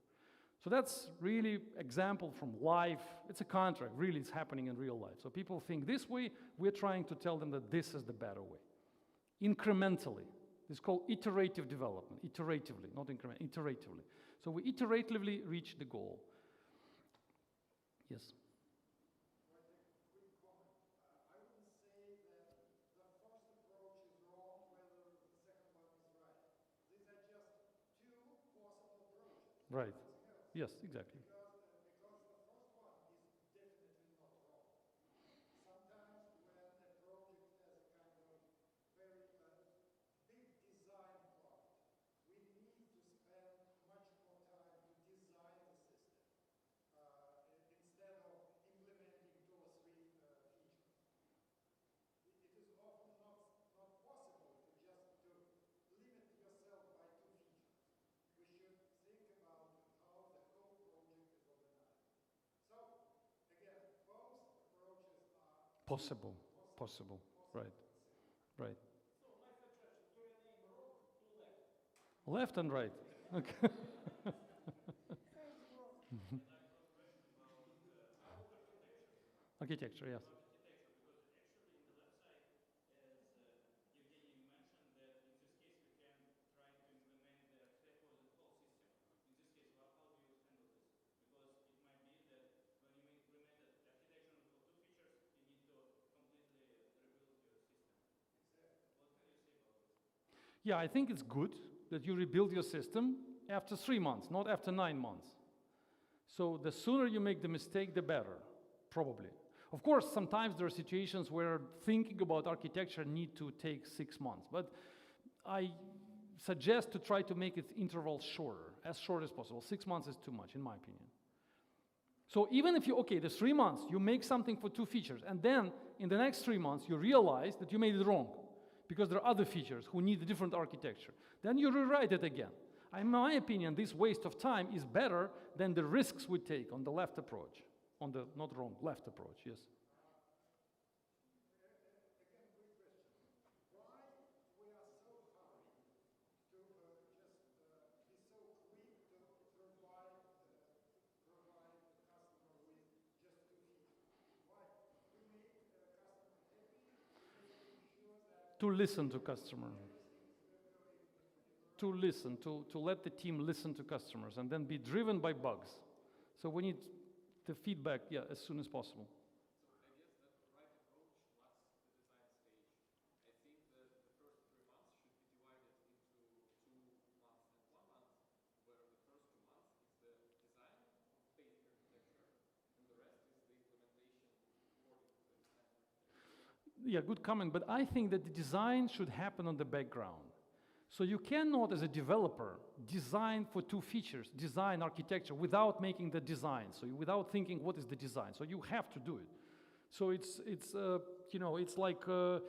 So that's really example from life. It's a contract, really, it's happening in real life. So people think this way, we're trying to tell them that this is the better way. Incrementally. It's called iterative development, iteratively, not increment, iteratively. So we iteratively reach the goal. Yes? Right. Yes, exactly. Because the first one is definitely not wrong. Sometimes when a project has a kind of very big design part, we need to spend much more time to design the system instead of implementing 2 or 3 features. It is often not possible to just limit yourself by 2 features. We should think about how the whole project is organized. So, again, both approaches are Possible. Right. Right. So, my suggestion, to rename wrong to left. Left and right. Okay. Architecture, yes. Yeah, I think it's good that you rebuild your system after 3 months, not after 9 months. So the sooner you make the mistake, the better, probably. Of course, sometimes there are situations where thinking about architecture need to take 6 months, but I suggest to try to make its interval shorter, as short as possible. 6 months is too much, in my opinion. So even if the 3 months, you make something for 2 features, and then in the next 3 months, you realize that you made it wrong, because there are other features who need a different architecture. Then you rewrite it again. In my opinion, this waste of time is better than the risks we take on the left approach. On the, not wrong, left approach, yes. Again, quick question. Why we are so hurried to just be so quick to provide the customer with just 2 features? Why? We make the customer happy, we making sure that To listen to customer. everything is going to listen, to let the team listen to customers and then be driven by bugs. So we need the feedback, yeah, as soon as possible. Yeah, good comment, but I think that the design should happen on the background. So you cannot, as a developer, design for two features, design architecture, without making the design, so without thinking what is the design. So you have to do it. So it's you know, it's like, I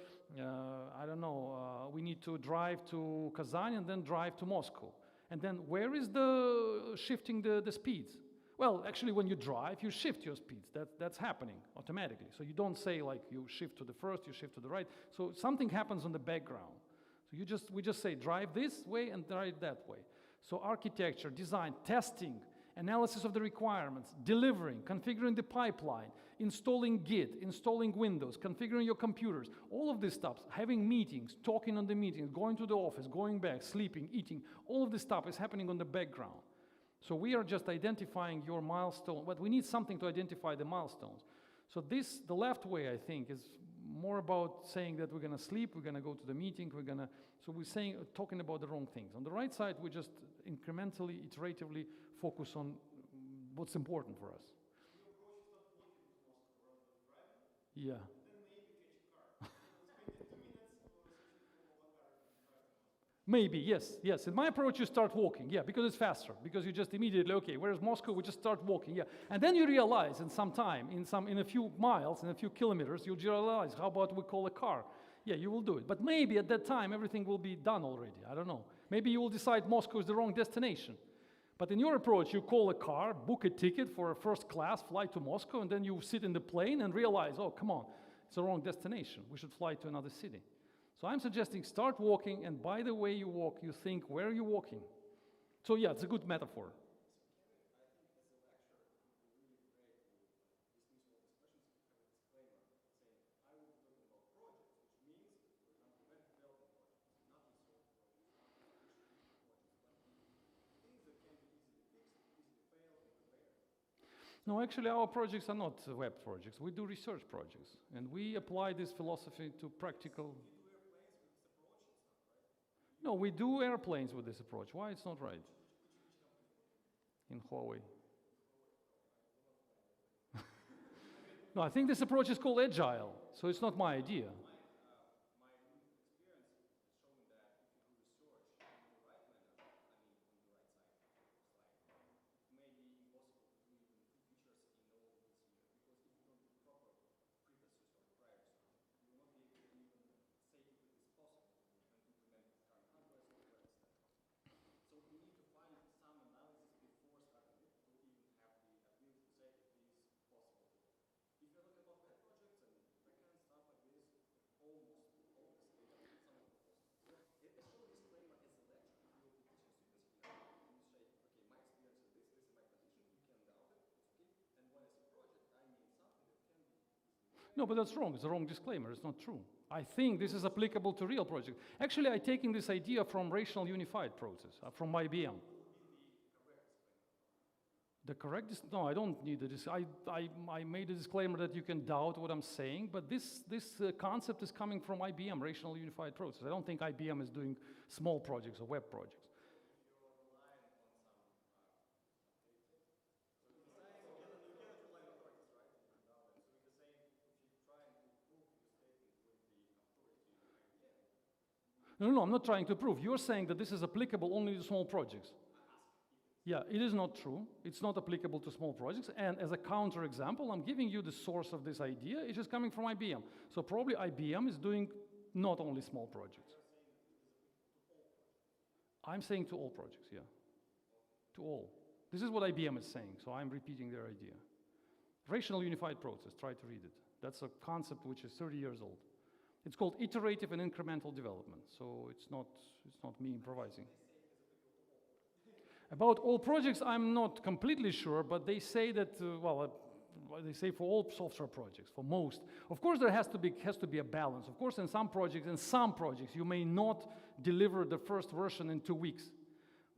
don't know, we need to drive to Kazan and then drive to Moscow. And then where is the shifting the speeds? Well, actually, when you drive, you shift your speeds. That's happening automatically. So you don't say like you shift to the first, you shift to the right. So something happens on the background. So we just say drive this way and drive that way. So architecture, design, testing, analysis of the requirements, delivering, configuring the pipeline, installing Git, installing Windows, configuring your computers, all of this stuff, having meetings, talking on the meetings, going to the office, going back, sleeping, eating, all of this stuff is happening on the background. So we are just identifying your milestone, but we need something to identify the milestones. So this, the left way, I think, is more about saying that we're gonna sleep, we're gonna go to the meeting, so we're saying, talking about the wrong things. On the right side, we just incrementally, iteratively focus on what's important for us. Yeah. Maybe, yes. In my approach, you start walking, yeah, because it's faster, because you just immediately, okay, whereas Moscow, we just start walking, yeah. And then you realize in some time, in a few miles, in a few kilometers, you'll realize, how about we call a car? Yeah, you will do it. But maybe at that time, everything will be done already, I don't know. Maybe you will decide Moscow is the wrong destination. But in your approach, you call a car, book a ticket for a first class flight to Moscow, and then you sit in the plane and realize, oh, come on, it's the wrong destination. We should fly to another city. So I'm suggesting start walking, and by the way you walk, you think, where are you walking? So yeah, it's a good metaphor. No, actually our projects are not web projects. We do research projects, and we apply this philosophy to practical. No, we do airplanes with this approach. Why it's not right? In Huawei. No, I think this approach is called agile, so it's not my idea. No, but that's wrong. It's a wrong disclaimer. It's not true. I think this is applicable to real projects. Actually, I'm taking this idea from Rational Unified Process, from IBM. The correct, no, I don't need this. I made a disclaimer that you can doubt what I'm saying, but this concept is coming from IBM, Rational Unified Process. I don't think IBM is doing small projects or web projects. No, I'm not trying to prove. You're saying that this is applicable only to small projects. Yeah, it is not true. It's not applicable to small projects. And as a counter example, I'm giving you the source of this idea. It is coming from IBM. So probably IBM is doing not only small projects. I'm saying to all projects, yeah. To all. This is what IBM is saying, so I'm repeating their idea. Rational Unified Process, try to read it. That's a concept which is 30 years old. It's called iterative and incremental development, so it's not me improvising. About all projects, I'm not completely sure, but they say that, they say for all software projects, for most. Of course, there has to be a balance. Of course, in some projects, you may not deliver the first version in 2 weeks.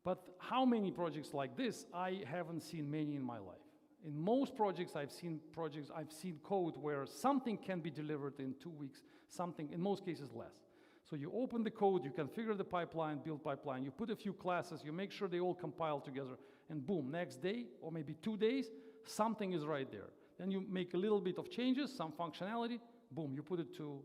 But how many projects like this? I haven't seen many in my life. In most projects, I've seen code where something can be delivered in 2 weeks, something, in most cases, less. So you open the code, you configure the pipeline, build pipeline, you put a few classes, you make sure they all compile together, and boom, next day, or maybe 2 days, something is right there. Then you make a little bit of changes, some functionality, boom, you put it to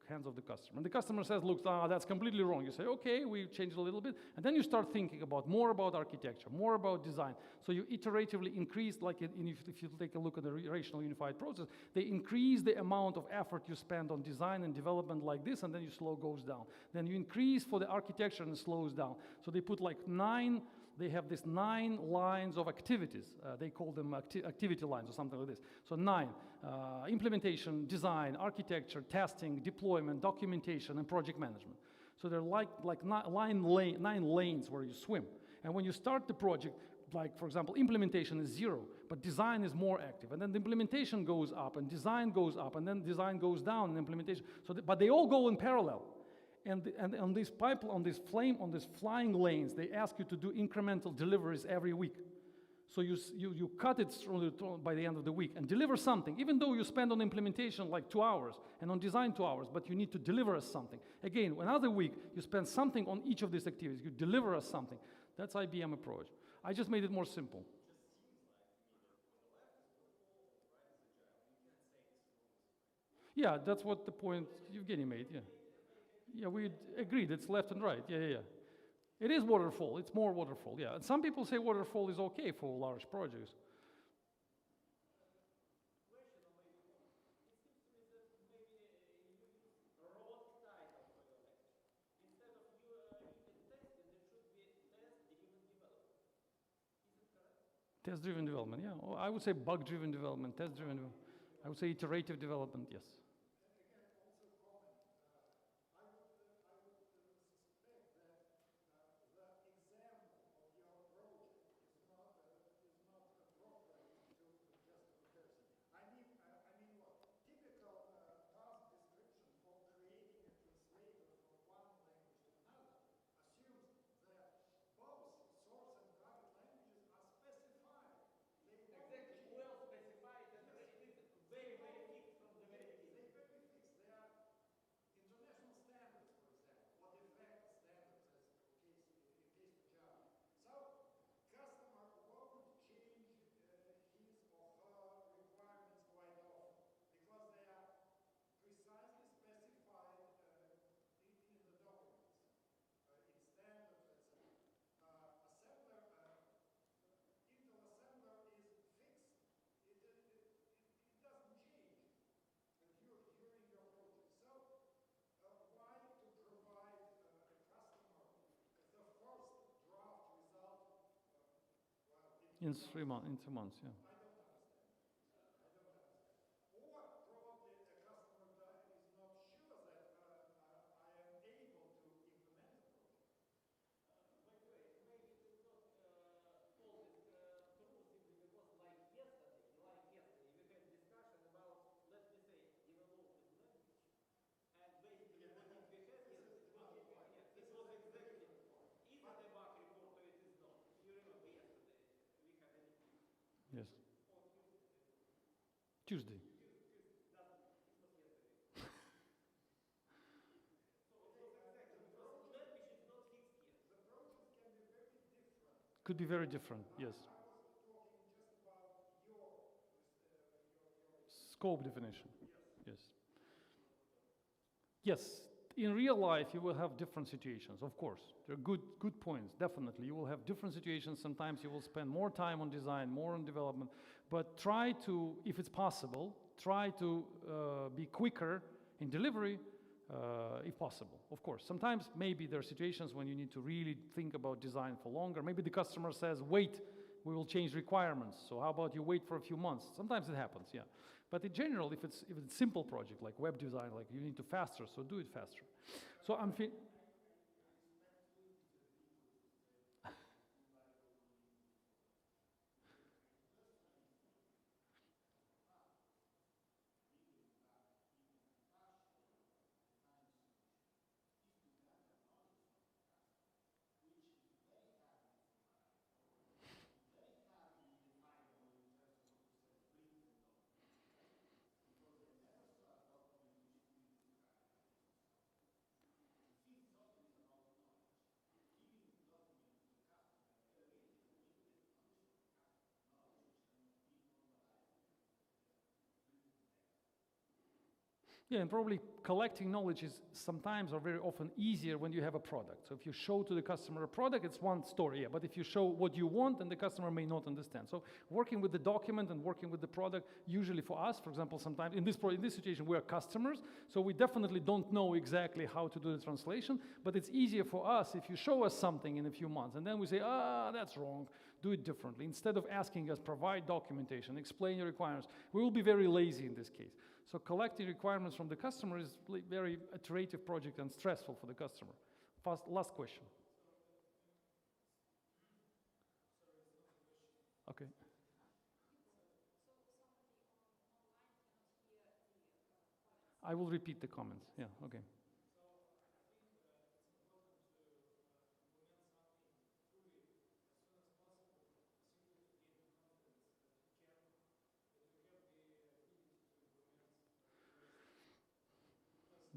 hands of the customer. And the customer says, look, that's completely wrong. You say, okay, we changed a little bit. And then you start thinking more about architecture, more about design. So you iteratively increase, like if you take a look at the relational unified process, they increase the amount of effort you spend on design and development like this, and then you goes down. Then you increase for the architecture and it slows down. So they put like they have this 9 lines of activities. They call them activity lines or something like this. So 9, implementation, design, architecture, testing, deployment, documentation, and project management. So they're like 9 lanes where you swim. And when you start the project, like for example, implementation is 0, but design is more active. And then the implementation goes up, and design goes up, and then design goes down in implementation. But they all go in parallel. And on this flying lanes, they ask you to do incremental deliveries every week. So you cut it by the end of the week and deliver something, even though you spend on implementation like 2 hours and on design 2 hours, but you need to deliver us something. Again, another week, you spend something on each of these activities. You deliver us something. That's IBM approach. I just made it more simple. Yeah, that's what the point Evgeny made, yeah. Yeah, we agreed, it's left and right, yeah. It is waterfall, it's more waterfall, yeah. And some people say waterfall is okay for large projects. Test-driven development, yeah. Or I would say bug-driven development, test-driven development. I would say iterative development, yes. In 3 months, in 2 months, yeah. I don't understand. Or probably a customer is not sure that I am able to implement the project. Wait, maybe it is not all this true simply because like yesterday, we had discussion about, let me say, developing language. And basically what did we have? Yes, it was exactly, is it a bug report or it is not? If you remember yesterday. Yes. Tuesday. Could be very different, yes. I was talking just about your Scope definition. Yes. Yes. In real life, you will have different situations, of course. They're good points, definitely. You will have different situations. Sometimes you will spend more time on design, more on development. But try to, if it's possible, try to be quicker in delivery, if possible, of course. Sometimes maybe there are situations when you need to really think about design for longer. Maybe the customer says, wait, we will change requirements. So how about you wait for a few months? Sometimes it happens, yeah. But in general, if it's a simple project like web design, like you need to faster, so do it faster. So I'm Yeah, and probably collecting knowledge is sometimes or very often easier when you have a product. So if you show to the customer a product, it's one story, yeah. But if you show what you want, then the customer may not understand. So working with the document and working with the product, usually for us, for example, sometimes in this situation, we are customers, so we definitely don't know exactly how to do the translation, but it's easier for us if you show us something in a few months, and then we say, that's wrong, do it differently. Instead of asking us, provide documentation, explain your requirements, we will be very lazy in this case. So collecting requirements from the customer is very iterative project and stressful for the customer. Last question. Okay. I will repeat the comments. Yeah, okay.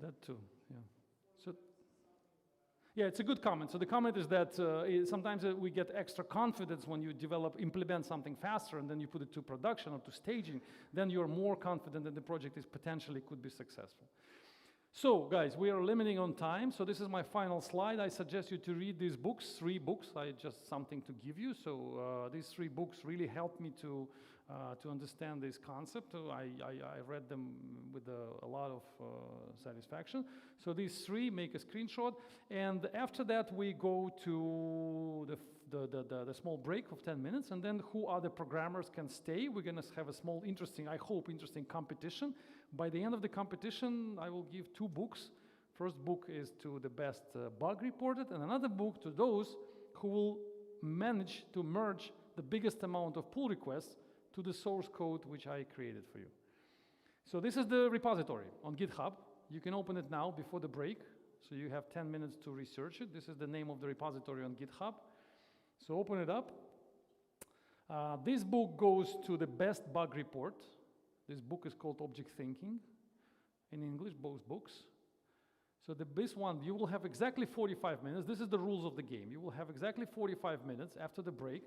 That too, yeah. So, yeah, it's a good comment. So the comment is that sometimes we get extra confidence when you implement something faster, and then you put it to production or to staging, then you're more confident that the project is potentially could be successful. So guys, we are limiting on time. So this is my final slide. I suggest you to read these books, 3 books. I just something to give you. So these 3 books really helped me to understand this concept. I read them with a lot of satisfaction. So these 3, make a screenshot. And after that, we go to the small break of 10 minutes. And then who other programmers can stay. We're going to have a small, I hope, interesting competition. By the end of the competition, I will give 2 books. First book is to the best bug reported, and another book to those who will manage to merge the biggest amount of pull requests to the source code which I created for you. So this is the repository on GitHub. You can open it now before the break. So you have 10 minutes to research it. This is the name of the repository on GitHub. So open it up. This book goes to the best bug report. This book is called Object Thinking. In English, both books. So this one, you will have exactly 45 minutes. This is the rules of the game. You will have exactly 45 minutes after the break.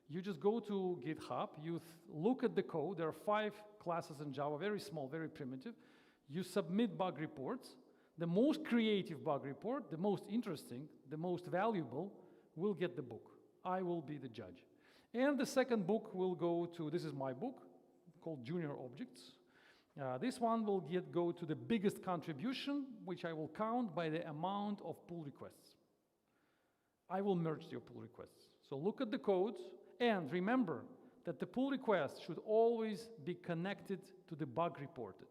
You just go to GitHub, you look at the code. There are 5 classes in Java, very small, very primitive. You submit bug reports. The most creative bug report, the most interesting, the most valuable, will get the book. I will be the judge. And the second book will go to, this is my book, called Junior Objects. This one will go to the biggest contribution, which I will count by the amount of pull requests. I will merge your pull requests. So look at the codes, and remember that the pull request should always be connected to the bug reported.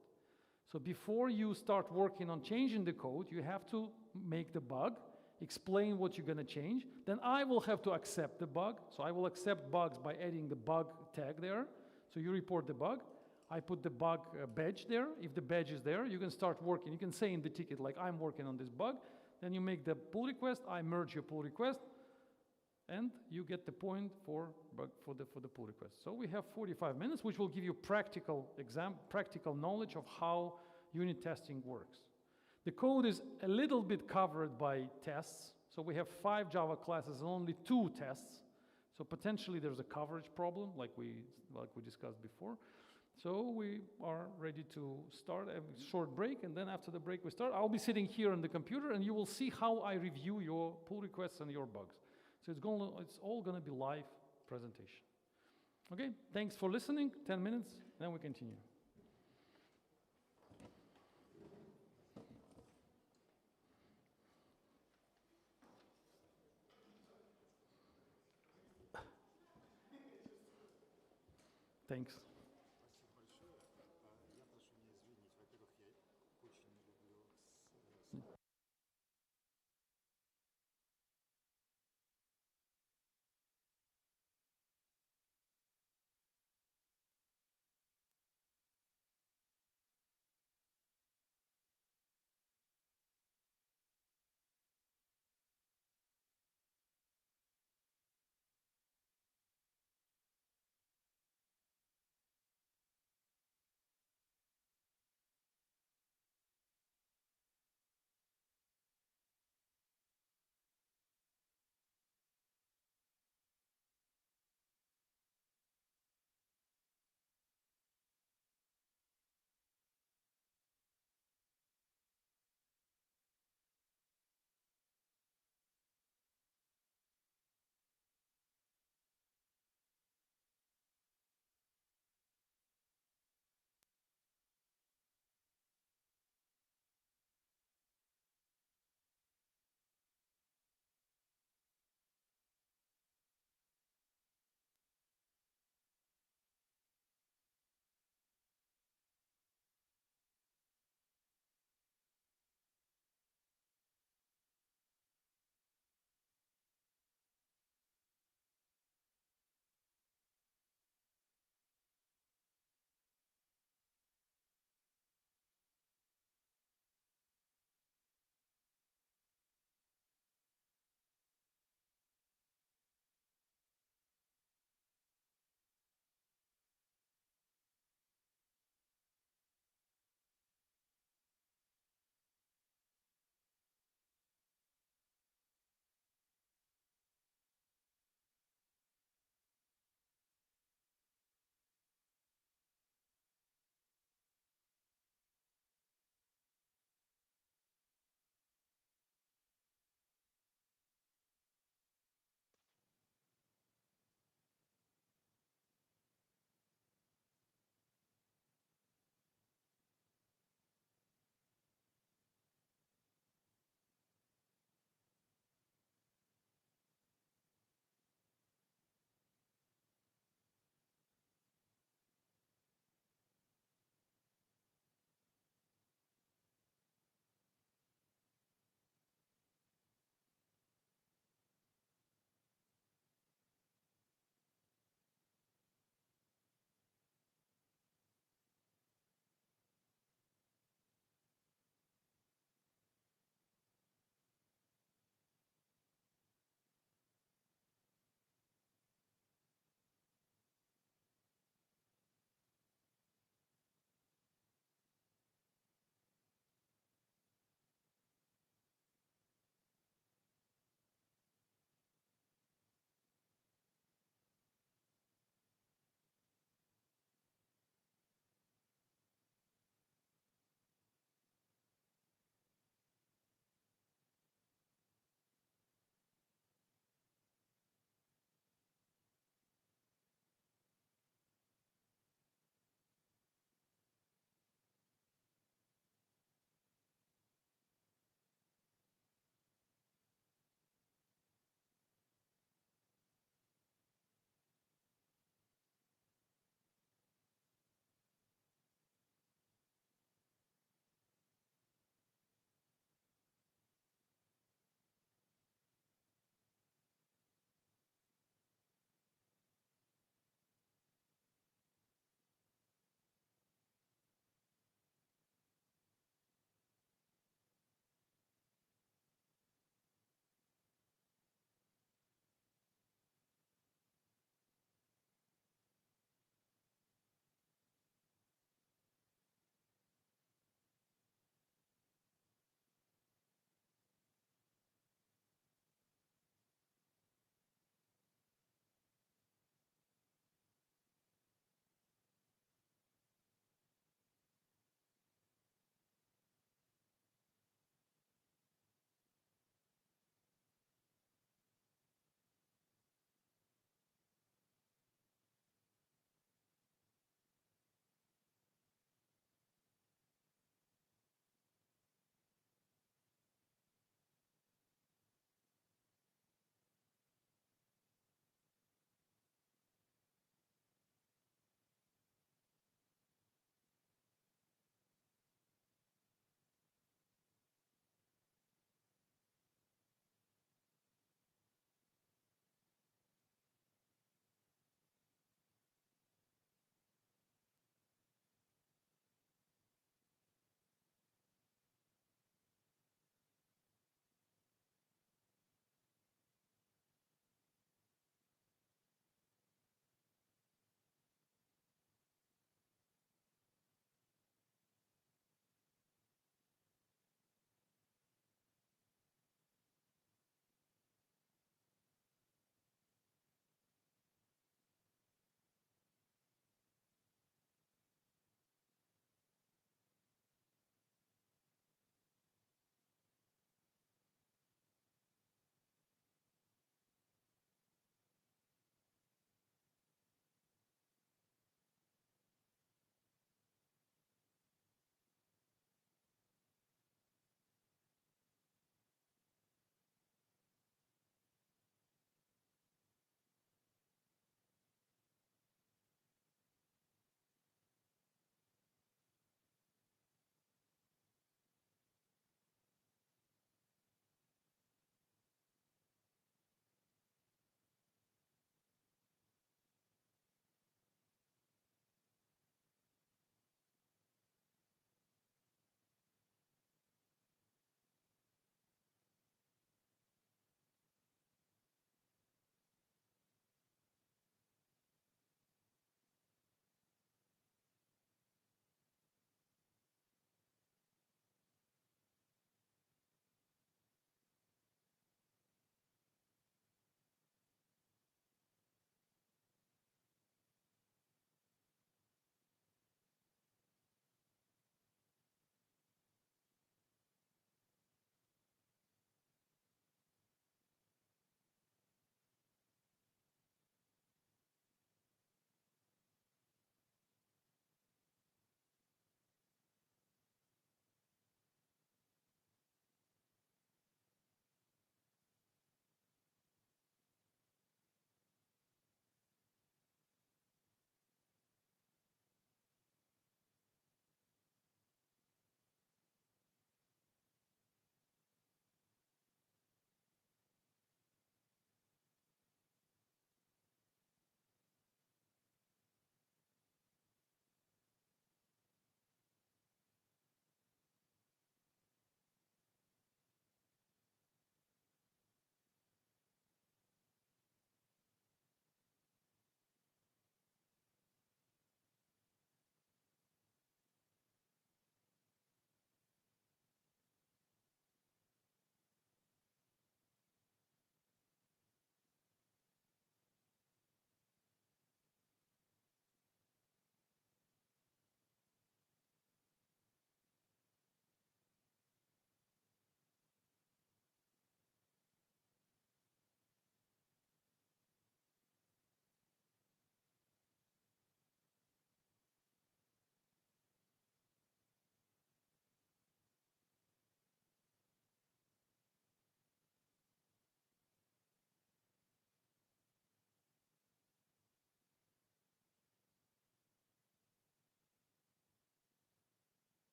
So before you start working on changing the code, you have to make the bug, explain what you're going to change. Then I will have to accept the bug. So I will accept bugs by adding the bug tag there. So you report the bug. I put the bug badge there. If the badge is there, you can start working. You can say in the ticket, like, I'm working on this bug. Then you make the pull request. I merge your pull request. And you get the point for the pull request. So we have 45 minutes, which will give you practical knowledge of how unit testing works. The code is a little bit covered by tests. So we have 5 Java classes and only 2 tests. So potentially there's a coverage problem, like we discussed before. So we are ready to start a short break, and then after the break we start. I'll be sitting here on the computer, and you will see how I review your pull requests and your bugs. So it's all going to be live presentation. Okay, thanks for listening. 10 minutes, then we continue. Thanks.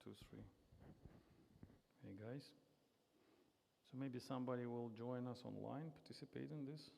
2, 3. Hey guys. So maybe somebody will join us online, participate in this.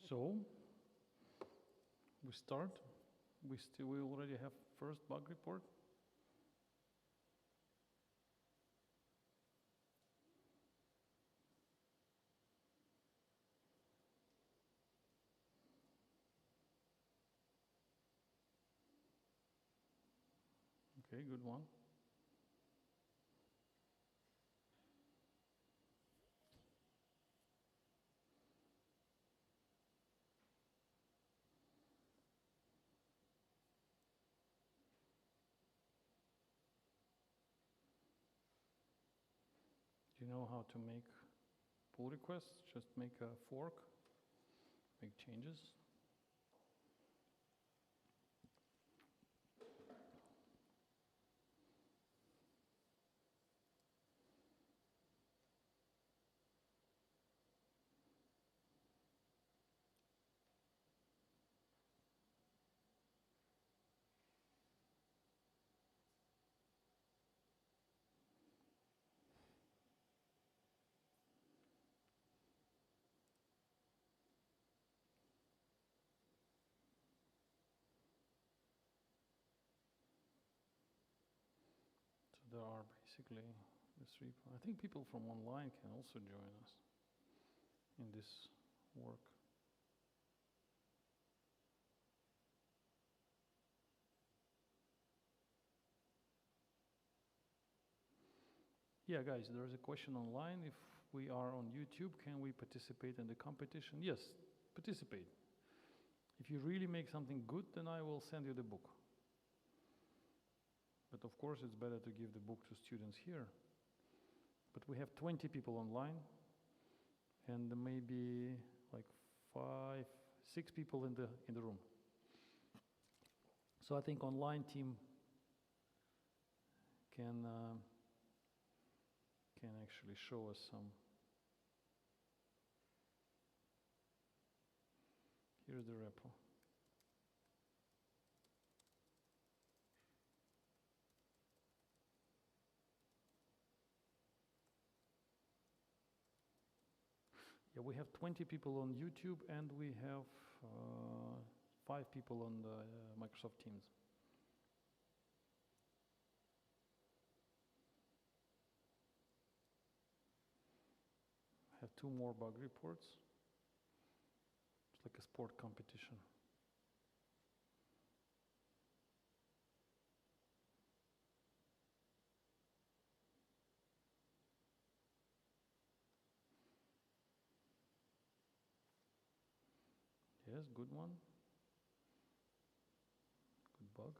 So we start. We already have first bug report. Okay, good one. Do you know how to make pull requests? Just make a fork, make changes. basically this repo. I think people from online can also join us in this work. Yeah, guys, there is a question online. If we are on YouTube, can we participate in the competition? Yes, participate. If you really make something good, then I will send you the book. But of course, it's better to give the book to students here. But we have 20 people online, and maybe like 5, 6 people in the room. So I think online team can actually show us some. Here's the repo. Yeah, we have 20 people on YouTube, and we have 5 people on the Microsoft Teams. I have 2 more bug reports. It's like a sport competition. Yes, good one. Good bug.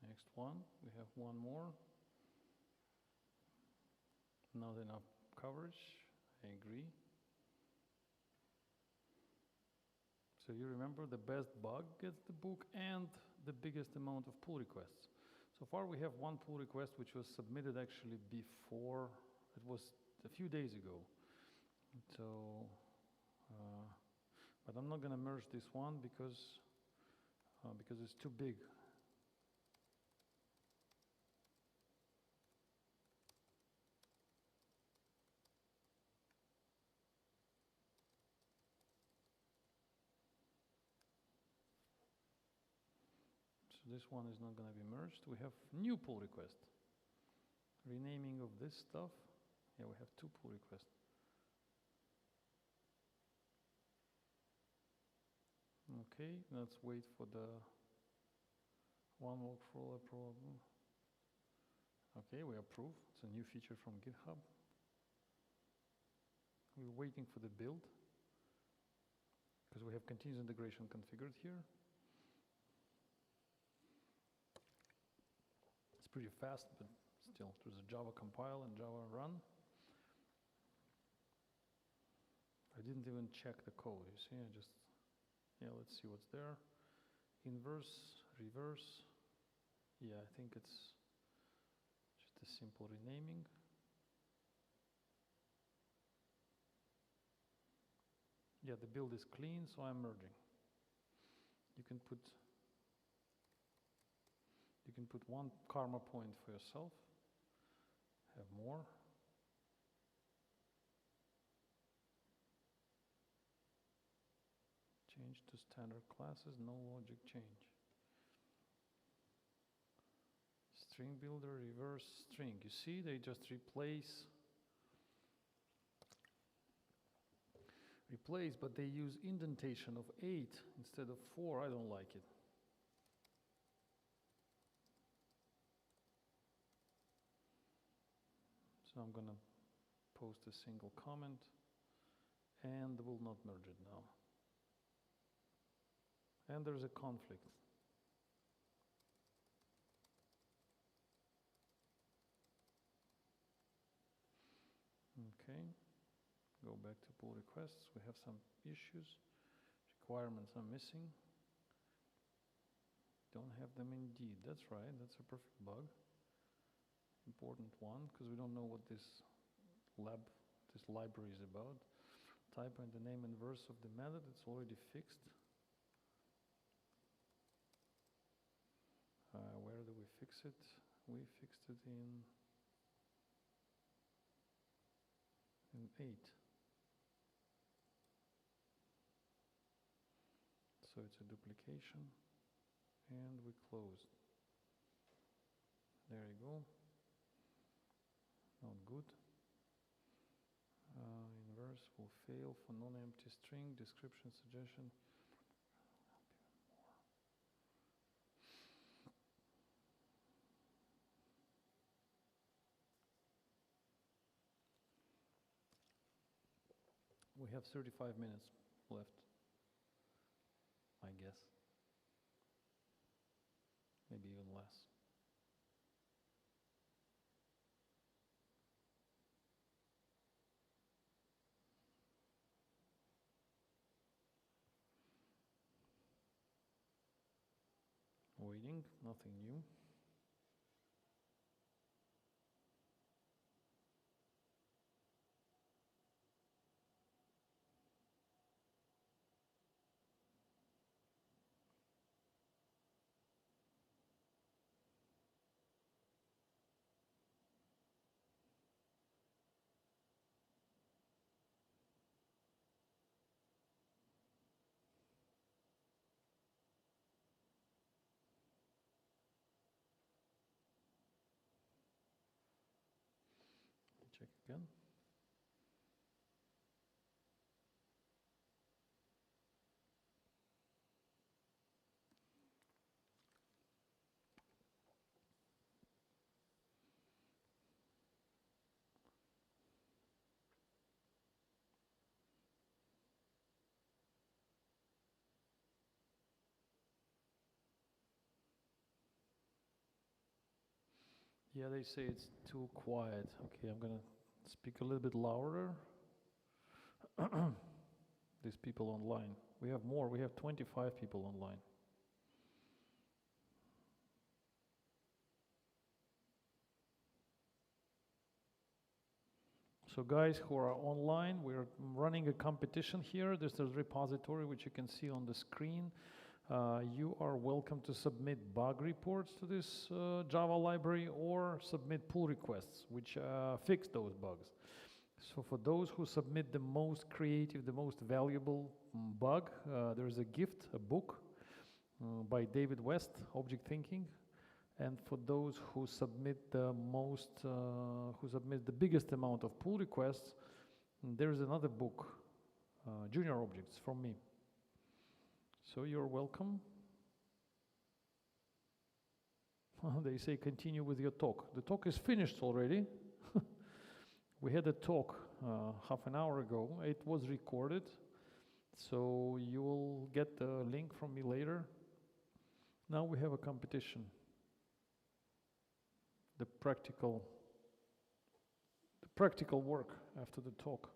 Next one, we have one more. Not enough coverage, I agree. So you remember the best bug gets the book and the biggest amount of pull requests. So far we have one pull request which was submitted actually before, it was a few days ago. So, but I'm not gonna merge this one because it's too big. So this one is not going to be merged. We have new pull request. Renaming of this stuff. Yeah, we have 2 pull requests. Okay, let's wait for the one workflow approval. Okay, we approve. It's a new feature from GitHub. We're waiting for the build because we have continuous integration configured here. Pretty fast, but still, there's a Java compile and Java run. I didn't even check the code, you see, let's see what's there. Inverse, reverse. Yeah, I think it's just a simple renaming. Yeah, the build is clean, so I'm merging. You can put 1 karma point for yourself, have more. Change to standard classes, no logic change. String builder, reverse string. You see, they just replace, but they use indentation of 8 instead of 4. I don't like it. So I'm gonna post a single comment and will not merge it now. And there's a conflict. Okay, go back to pull requests. We have some issues. Requirements are missing. Don't have them indeed. That's right, that's a perfect bug. Important one, because we don't know what this library is about. Type in the name and verse of the method. It's already fixed. Where do we fix it? We fixed it in 8. So it's a duplication, and we closed. There you go. Not good. Inverse will fail for non-empty string, description, suggestion. We have 35 minutes left, I guess. Maybe even less. Waiting, nothing new. Check again. Yeah, they say it's too quiet. Okay, I'm gonna speak a little bit louder. These people online. We have more, we have 25 people online. So guys who are online, we're running a competition here. This is a repository which you can see on the screen. You are welcome to submit bug reports to this Java library or submit pull requests which fix those bugs. So for those who submit the most creative, the most valuable bug, there is a gift, a book by David West, Object Thinking. And for those who submit the biggest amount of pull requests, there is another book, Junior Objects, from me. So you're welcome. They say continue with your talk. The talk is finished already. We had a talk half an hour ago. It was recorded, so you will get the link from me later. Now we have a competition. The practical work after the talk.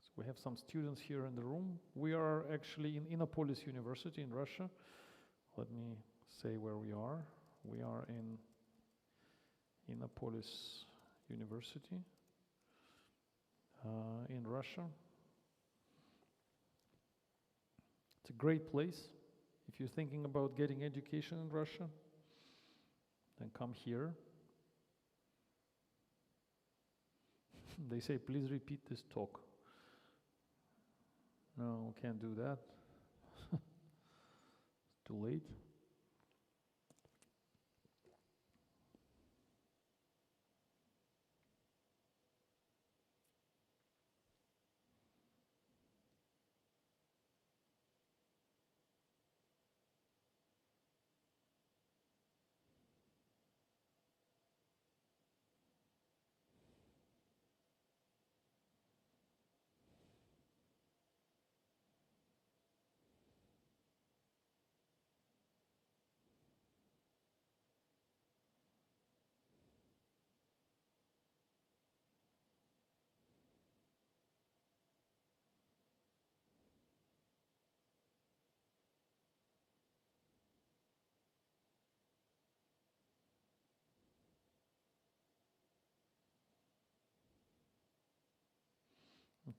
So we have some students here in the room. We are actually in Innopolis University in Russia. Let me say where we are. We are in Innopolis University in Russia. It's a great place. If you're thinking about getting education in Russia, then come here. They say, please repeat this talk. No, can't do that. It's too late.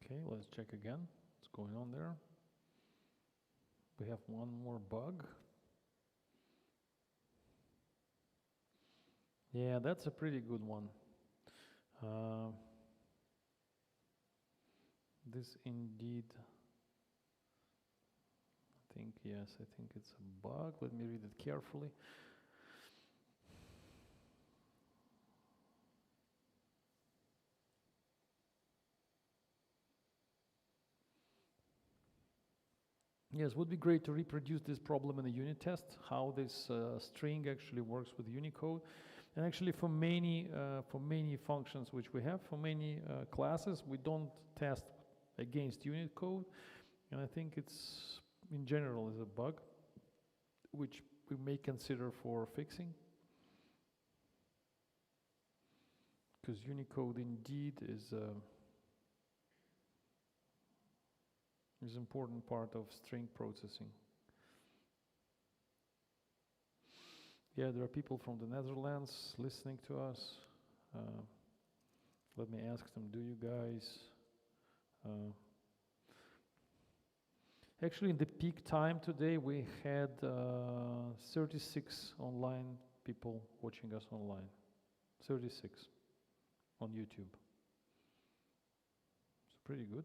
Okay, let's check again. What's going on there? We have one more bug. Yeah, that's a pretty good one. This indeed, I think it's a bug. Let me read it carefully. Yes, would be great to reproduce this problem in a unit test, how this string actually works with Unicode. And actually for many functions which we have, for many classes, we don't test against Unicode. And I think it's, in general, is a bug, which we may consider for fixing. Because Unicode indeed is important part of string processing. Yeah, there are people from the Netherlands listening to us. Let me ask them, do you guys... Actually, in the peak time today, we had 36 online people watching us online. 36 on YouTube. It's pretty good.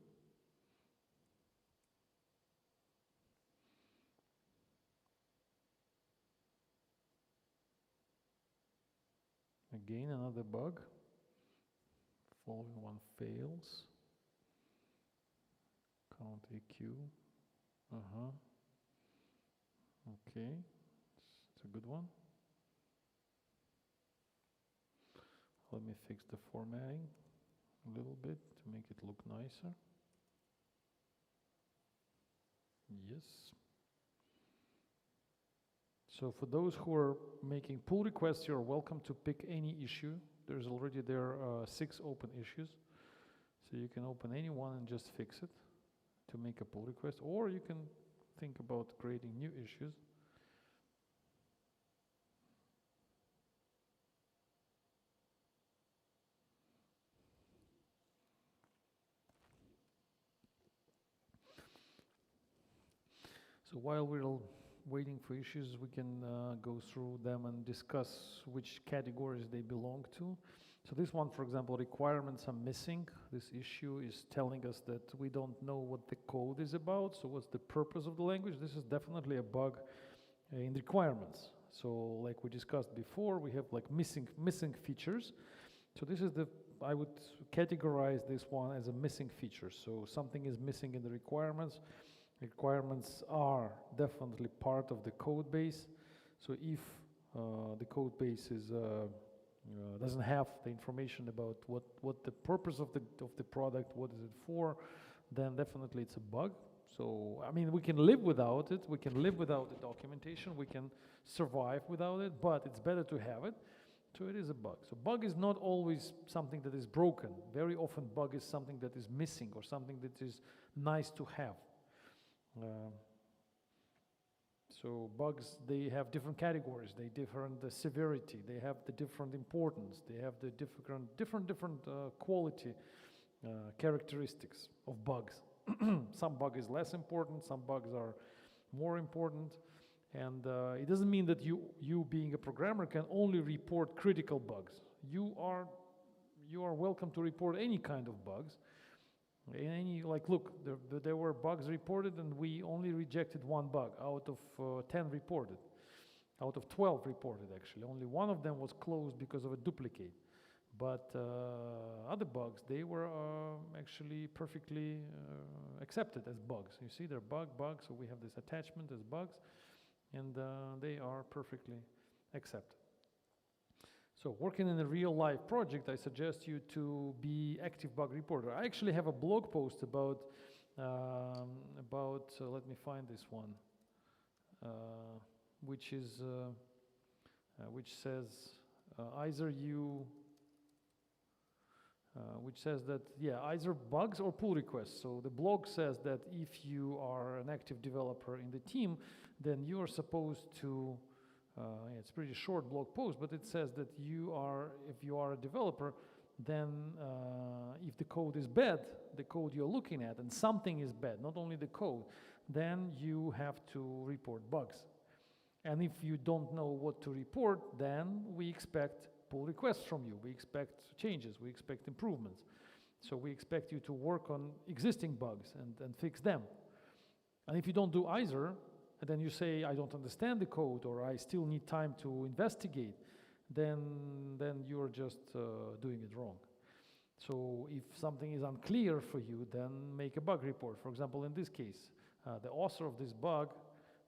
Again, another bug. Following one fails. Count AQ. Okay, it's a good one. Let me fix the formatting a little bit to make it look nicer. Yes. So for those who are making pull requests, you're welcome to pick any issue. There's already 6 open issues. So you can open any one and just fix it to make a pull request, or you can think about creating new issues. So while we're waiting for issues, we can go through them and discuss which categories they belong to. So this one, for example, requirements are missing. This issue is telling us that we don't know what the code is about. So what's the purpose of the language? This is definitely a bug in requirements. So like we discussed before, we have like missing features. So this is I would categorize this one as a missing feature. So something is missing in the requirements. Requirements are definitely part of the code base. So if the code base is doesn't have the information about what the purpose of the product, what is it for, then definitely it's a bug. So I mean, we can live without it. We can live without the documentation. We can survive without it, but it's better to have it. So it is a bug. So bug is not always something that is broken. Very often bug is something that is missing or something that is nice to have. So bugs, they have different categories, they differ in the severity, they have the different importance, they have the different quality characteristics of bugs. Some bug is less important, some bugs are more important, and it doesn't mean that you being a programmer can only report critical bugs. You are welcome to report any kind of bugs. Look, there were bugs reported and we only rejected 1 bug out of 10 reported, out of 12 reported actually. Only 1 of them was closed because of a duplicate. But other bugs, they were actually perfectly accepted as bugs. You see, they're bugs, so we have this attachment as bugs, and they are perfectly accepted. So working in a real life project, I suggest you to be active bug reporter. I actually have a blog post about let me find this one, which says either bugs or pull requests. So the blog says that if you are an active developer in the team, then you are supposed to it's a pretty short blog post, but it says that if you are a developer, then if the code is bad, the code you're looking at, and something is bad, not only the code, then you have to report bugs. And if you don't know what to report, then we expect pull requests from you. We expect changes, we expect improvements. So we expect you to work on existing bugs and fix them. And if you don't do either, and then you say, I don't understand the code, or I still need time to investigate, then you're just doing it wrong. So if something is unclear for you, then make a bug report. For example, in this case, the author of this bug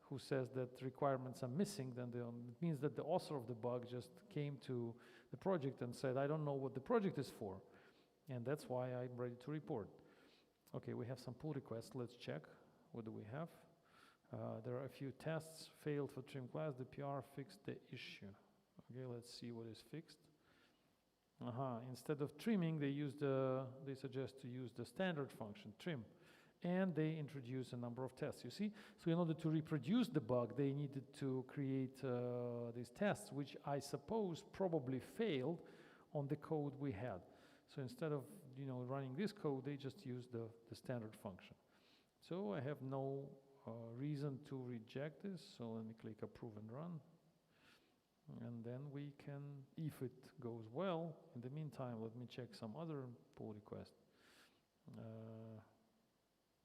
who says that requirements are missing, then it means that the author of the bug just came to the project and said, I don't know what the project is for. And that's why I'm ready to report. Okay, we have some pull requests. Let's check. What do we have? There are a few tests. Failed for trim class. The PR fixed the issue. Okay, let's see what is fixed. Instead of trimming, they suggest to use the standard function, trim. And they introduce a number of tests, you see? So in order to reproduce the bug, they needed to create these tests, which I suppose probably failed on the code we had. So instead of running this code, they just used the standard function. So I have no reason to reject this. So let me click approve and run. And then we can, if it goes well, in the meantime, let me check some other pull request.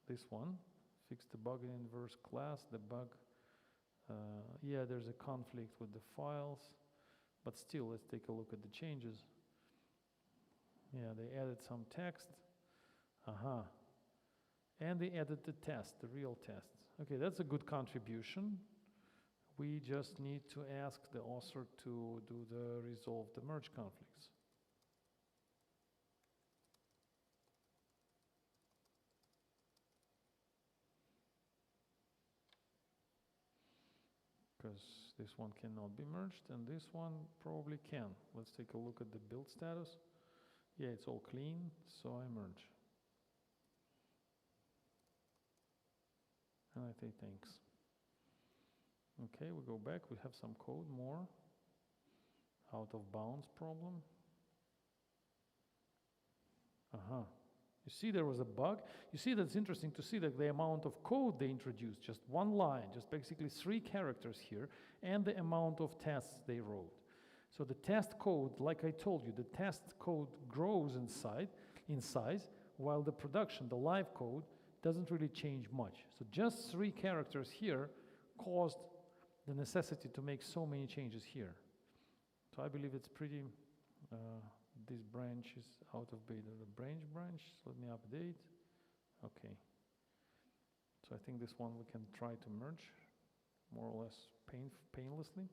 This one, fix the bug in inverse class, the bug, yeah, there's a conflict with the files, but still, let's take a look at the changes. Yeah, they added some text, and they added the test, the real test. Okay, that's a good contribution. We just need to ask the author to do the resolve the merge conflicts. Because this one cannot be merged, and this one probably can. Let's take a look at the build status. Yeah, it's all clean, so I merge. And I say thanks. Okay, we go back, we have some code more. Out of bounds problem. You see there was a bug. You see that's interesting to see that the amount of code they introduced, just one line, just basically 3 characters here, and the amount of tests they wrote. So the test code, like I told you, the test code grows in size, while the production, the live code, doesn't really change much. So just 3 characters here caused the necessity to make so many changes here. So I believe it's pretty, this branch is out of beta, the branch, let me update. Okay. So I think this one we can try to merge more or less painlessly.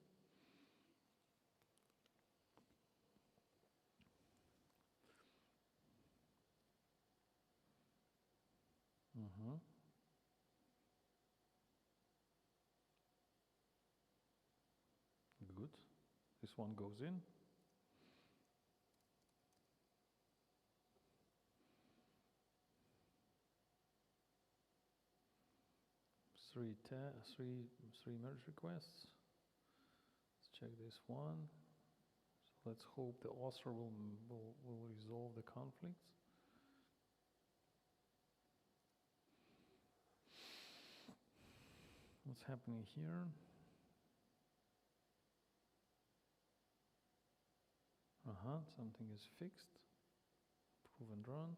Good. This one goes in. Three merge requests. Let's check this one. So let's hope the author will resolve the conflicts. What's happening here? Something is fixed. Prove and run.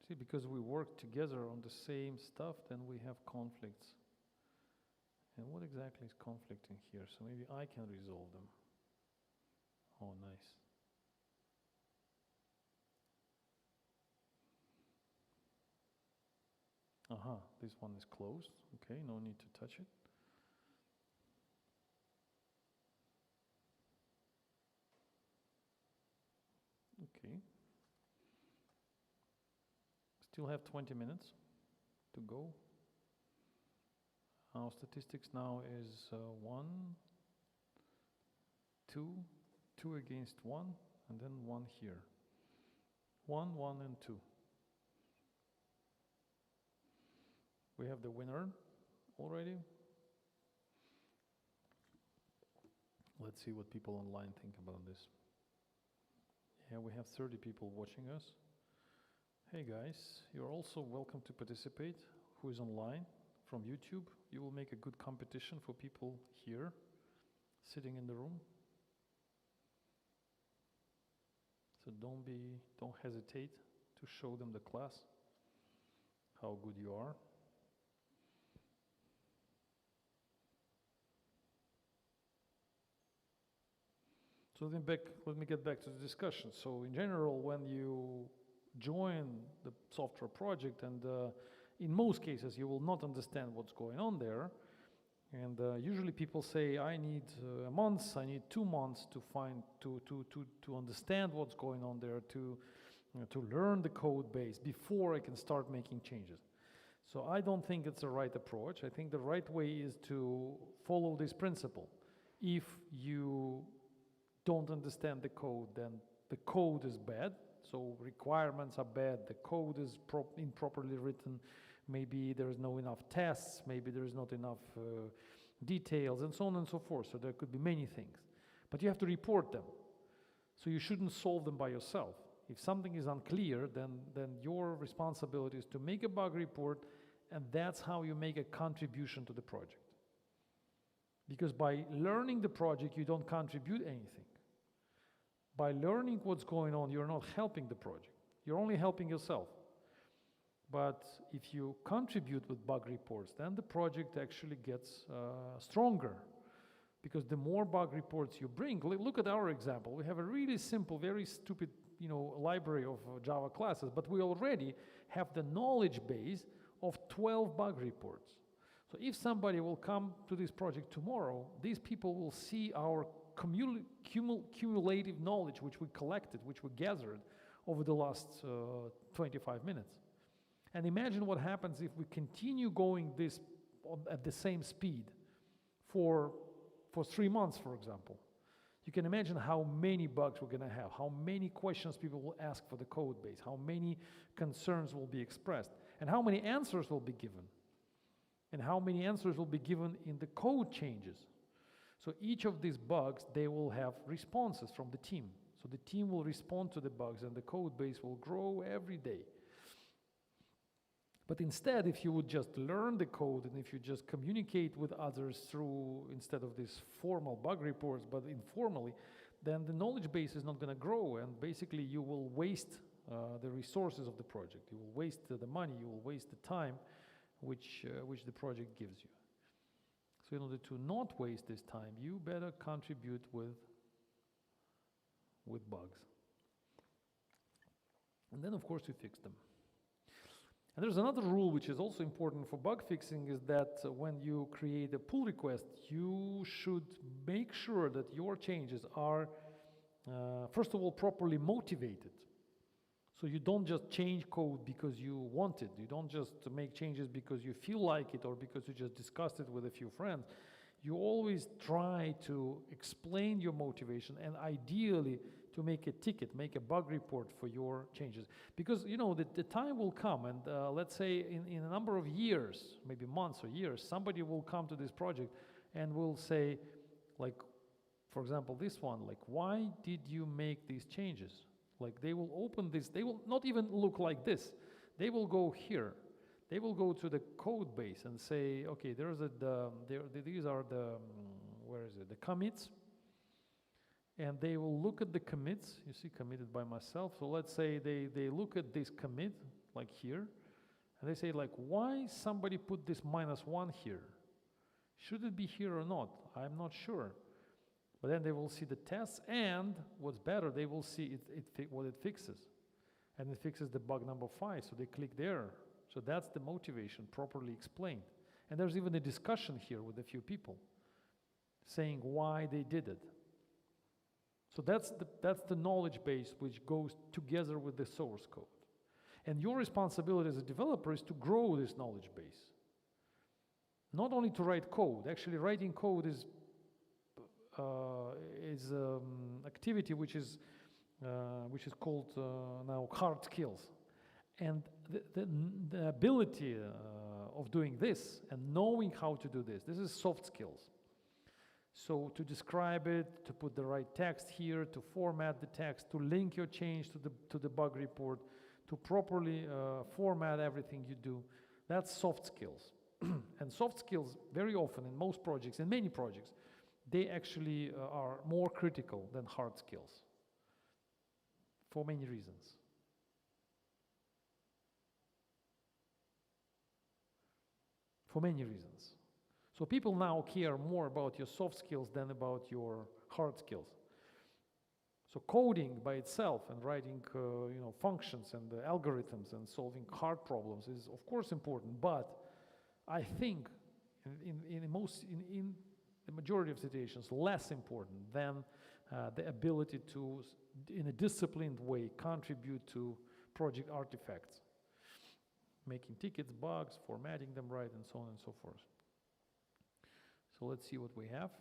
See, because we work together on the same stuff, then we have conflicts. And what exactly is conflicting here? So maybe I can resolve them. Oh, nice. This one is closed. Okay, no need to touch it. Okay. Still have 20 minutes to go. Our statistics now is 1, 2, 2 against 1, and then 1 here. 1, 1, and 2. We have the winner already. Let's see what people online think about this. Yeah, we have 30 people watching us. Hey guys, you're also welcome to participate. Who is online from YouTube? You will make a good competition for people here, sitting in the room. So don't hesitate to show them the class, how good you are. So let me get back to the discussion. So in general, when you join the software project, and in most cases you will not understand what's going on there, and usually people say, I need a month, I need 2 months to understand what's going on there, to learn the code base before I can start making changes. So I don't think it's the right approach. I think the right way is to follow this principle. If you don't understand the code, then the code is bad. So requirements are bad, the code is improperly written, maybe there is no enough tests, maybe there is not enough details, and so on and so forth. So there could be many things. But you have to report them. So you shouldn't solve them by yourself. If something is unclear, then your responsibility is to make a bug report, and that's how you make a contribution to the project. Because by learning the project, you don't contribute anything. By learning what's going on, you're not helping the project. You're only helping yourself. But if you contribute with bug reports, then the project actually gets stronger. Because the more bug reports you bring, look at our example. We have a really simple, very stupid, library of Java classes, but we already have the knowledge base of 12 bug reports. So if somebody will come to this project tomorrow, these people will see our cumulative knowledge which we collected, which we gathered over the last 25 minutes. And imagine what happens if we continue going this at the same speed for 3 months, for example. You can imagine how many bugs we're going to have, how many questions people will ask for the code base, how many concerns will be expressed, and how many answers will be given, and how many answers will be given in the code changes. So each of these bugs, they will have responses from the team. So the team will respond to the bugs, and the code base will grow every day. But instead, if you would just learn the code, and if you just communicate with others through, instead of these formal bug reports, but informally, then the knowledge base is not going to grow, and basically you will waste the resources of the project. You will waste the money, you will waste the time which the project gives you. So in order to not waste this time, you better contribute with bugs. And then, of course, you fix them. And there's another rule which is also important for bug fixing, is that when you create a pull request, you should make sure that your changes are, first of all, properly motivated. So you don't just change code because you want it. You don't just make changes because you feel like it or because you just discussed it with a few friends. You always try to explain your motivation, and ideally to make a ticket, make a bug report for your changes. Because the time will come, and let's say in a number of years, maybe months or years, somebody will come to this project and will say, like, for example, this one, like, why did you make these changes? Like, they will open this, they will not even look like this. They will go here. They will go to the code base and say, okay, these are the commits. And they will look at the commits. You see, committed by myself. So let's say they look at this commit, like here, and they say, like, why somebody put this -1 here? Should it be here or not? I'm not sure. But then they will see the tests, and what's better, they will see what it fixes. And it fixes the bug number 5, so they click there. So that's the motivation, properly explained. And there's even a discussion here with a few people saying why they did it. So that's the knowledge base which goes together with the source code. And your responsibility as a developer is to grow this knowledge base. Not only to write code. Actually, writing code is activity which is called now hard skills, and the ability of doing this and knowing how to do this is soft skills. So to describe it, to put the right text here, to format the text, to link your change to the bug report, to properly format everything you do. That's soft skills. And soft skills, very often in most projects, in many projects, they actually are more critical than hard skills for many reasons. For many reasons. So people now care more about your soft skills than about your hard skills. So coding by itself and writing functions and algorithms and solving hard problems is of course important, but I think in the majority of situations less important than the ability to, in a disciplined way, contribute to project artifacts, making tickets, bugs, formatting them right, and so on and so forth. So let's see what we have.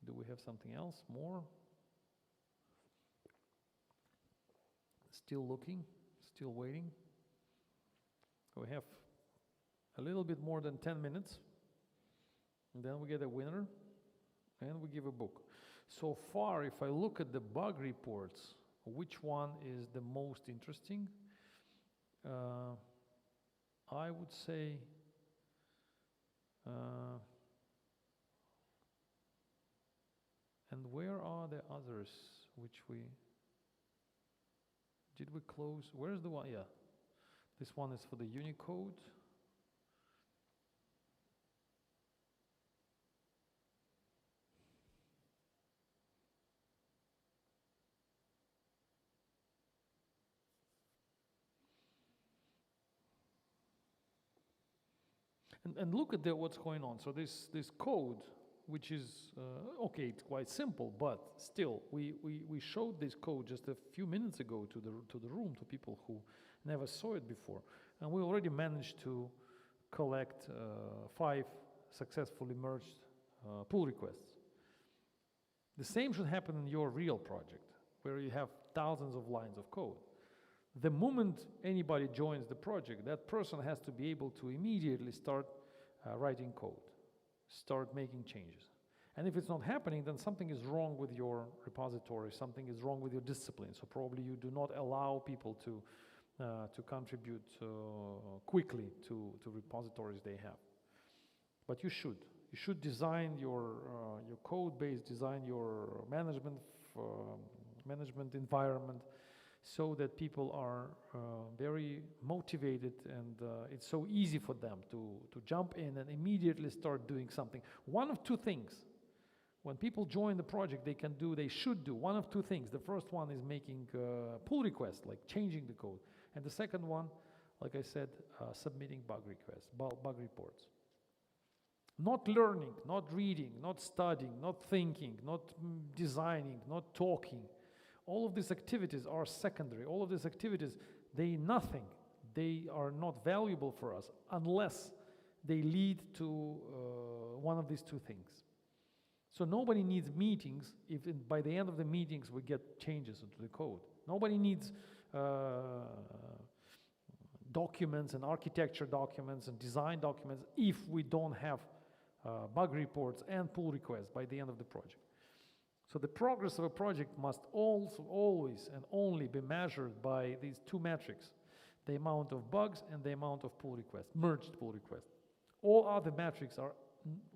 Do we have something else more? Still looking, still waiting. We have a little bit more than 10 minutes, and then we get a winner, and we give a book. So far, if I look at the bug reports, which one is the most interesting? I would say and where are the others which did we close? Where's the one? Yeah, this one is for the Unicode. And look at what's going on. So this code, which is, okay, it's quite simple, but still, we showed this code just a few minutes ago to the room, to people who never saw it before. And we already managed to collect 5 successfully merged pull requests. The same should happen in your real project, where you have thousands of lines of code. The moment anybody joins the project, that person has to be able to immediately start writing code, start making changes. And if it's not happening, then something is wrong with your repository, something is wrong with your discipline. So probably you do not allow people to contribute quickly to repositories they have. But you should. You should design your code base, design your management environment, so that people are very motivated, and it's so easy for them to jump in and immediately start doing something. One of two things. When people join the project, they should do one of two things. The first one is making pull requests, like changing the code. And the second one, like I said, submitting bug requests, bug reports. Not learning, not reading, not studying, not thinking, not designing, not talking. All of these activities are secondary. All of these activities, they are not valuable for us unless they lead to one of these two things. So nobody needs meetings if by the end of the meetings we get changes into the code. Nobody needs documents and architecture documents and design documents if we don't have bug reports and pull requests by the end of the project. So the progress of a project must also always and only be measured by these two metrics: the amount of bugs and the amount of pull requests, merged pull requests. All other metrics are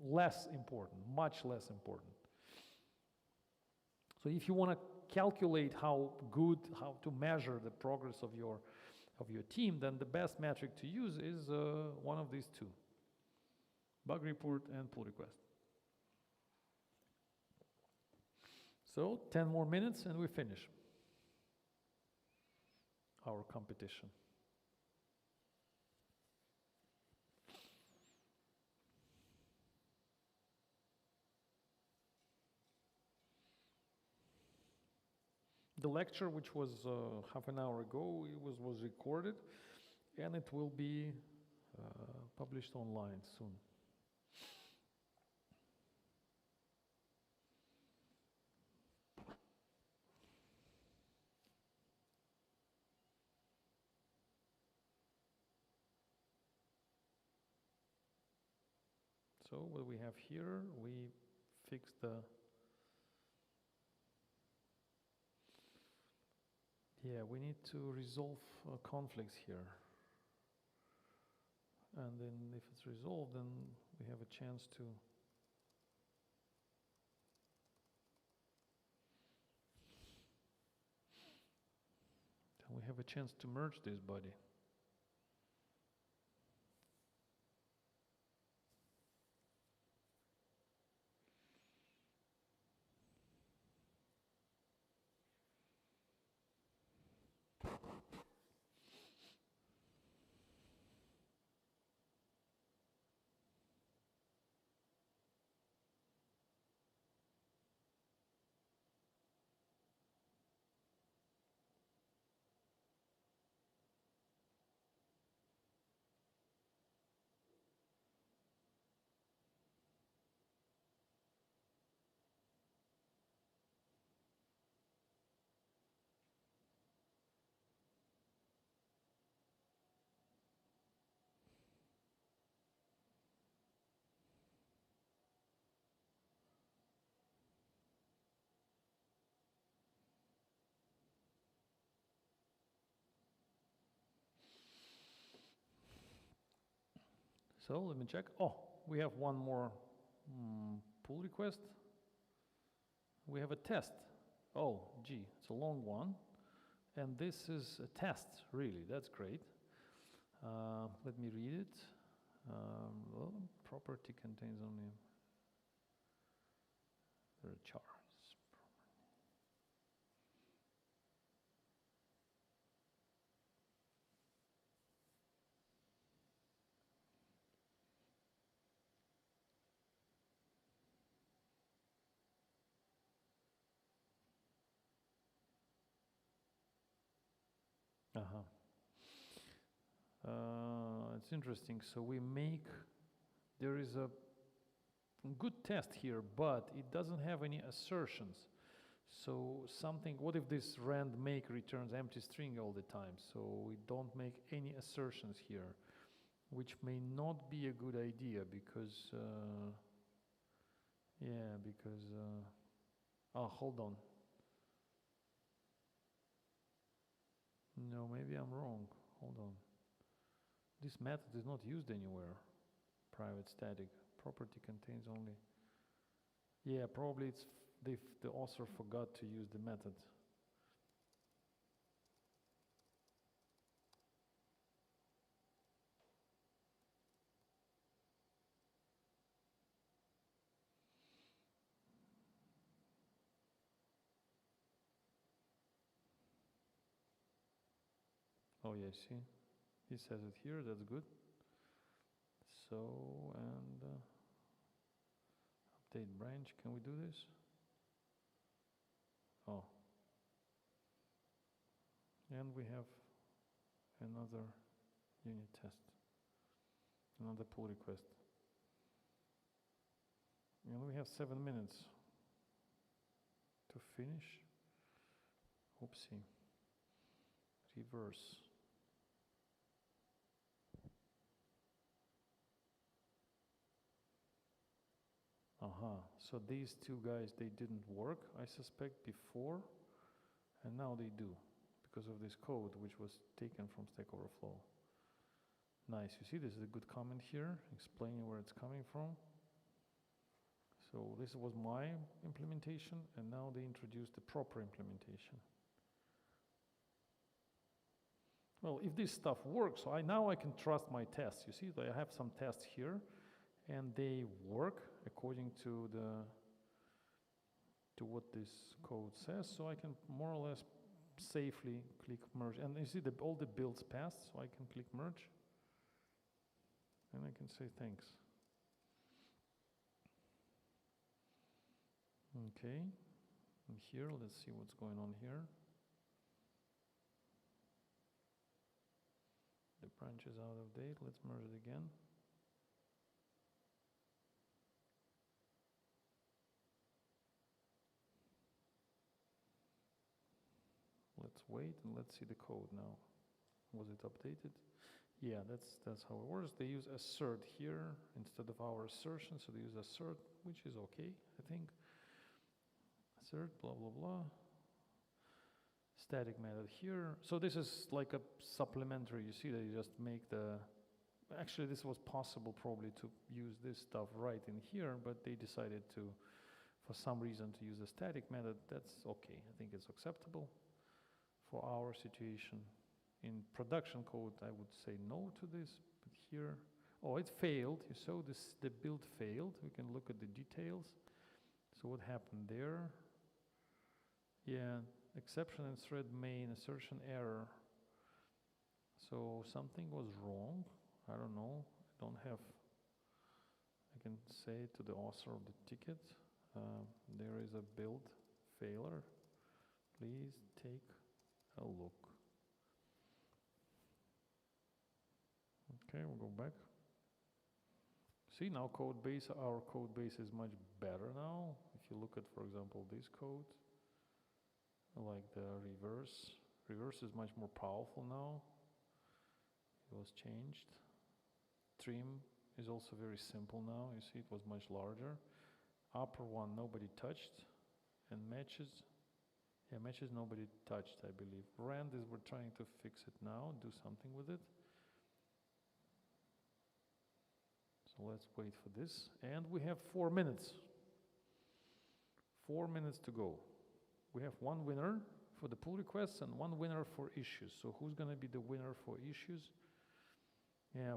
less important, much less important. So if you want to calculate how to measure the progress of your team, then the best metric to use is one of these two: bug report and pull request. So 10 more minutes and we finish our competition. The lecture, which was half an hour ago, it was recorded, and it will be published online soon. So what we have here, we fixed the Yeah, we need to resolve conflicts here. And then if it's resolved, then we have a chance to merge this body. So let me check. Oh, we have one more pull request. We have a test. Oh, gee, it's a long one. And this is a test, really. That's great. Let me read it. Well, property contains only there are chars. It's interesting. So there is a good test here, but it doesn't have any assertions. So what if this rand make returns empty string all the time? So we don't make any assertions here, which may not be a good idea because, hold on. No, maybe I'm wrong. Hold on. This method is not used anywhere. Private static. Property contains only. Yeah, probably it's the author forgot to use the method. Oh yeah, see? He says it here, that's good. So, and update branch, can we do this? Oh. And we have another unit test, another pull request. And we have 7 minutes to finish. Oopsie. Reverse. So these two guys, they didn't work, I suspect, before, and now they do, because of this code which was taken from Stack Overflow. Nice, you see this is a good comment here, explaining where it's coming from. So this was my implementation, and now they introduced the proper implementation. Well, if this stuff works, now I can trust my tests. You see, I have some tests here, and they work according to what this code says, so I can more or less safely click merge. And you see all the builds passed, so I can click merge, and I can say thanks. Okay, and here, let's see what's going on here. The branch is out of date, let's merge it again. Let's wait and let's see the code now. Was it updated? Yeah, that's how it works. They use assert here instead of our assertion, so they use assert, which is okay, I think. Assert, blah, blah, blah. static method here. So this is like a supplementary. You see that you just make the, actually this was possible probably to use this stuff right in here, but they decided to, for some reason, to use the static method. That's okay. I think it's acceptable for our situation. In production code, I would say no to this, but here, oh, it failed. You saw this, the build failed. We can look at the details. So what happened there? Yeah, exception in thread main, assertion error. So something was wrong. I don't know. I don't have, I can say to the author of the ticket, there is a build failure. Please take a look. Okay, we'll go back. See, now code base, our code base is much better now. If you look at, for example, this code, like the reverse. Reverse is much more powerful now. It was changed. Trim is also very simple now. You see, it was much larger. Upper one, nobody touched. And matches, yeah, matches nobody touched, I believe. Rand is, we're trying to fix it now, do something with it. So let's wait for this. And we have 4 minutes. 4 minutes to go. We have one winner for the pull requests and one winner for issues. So who's going to be the winner for issues? Yeah,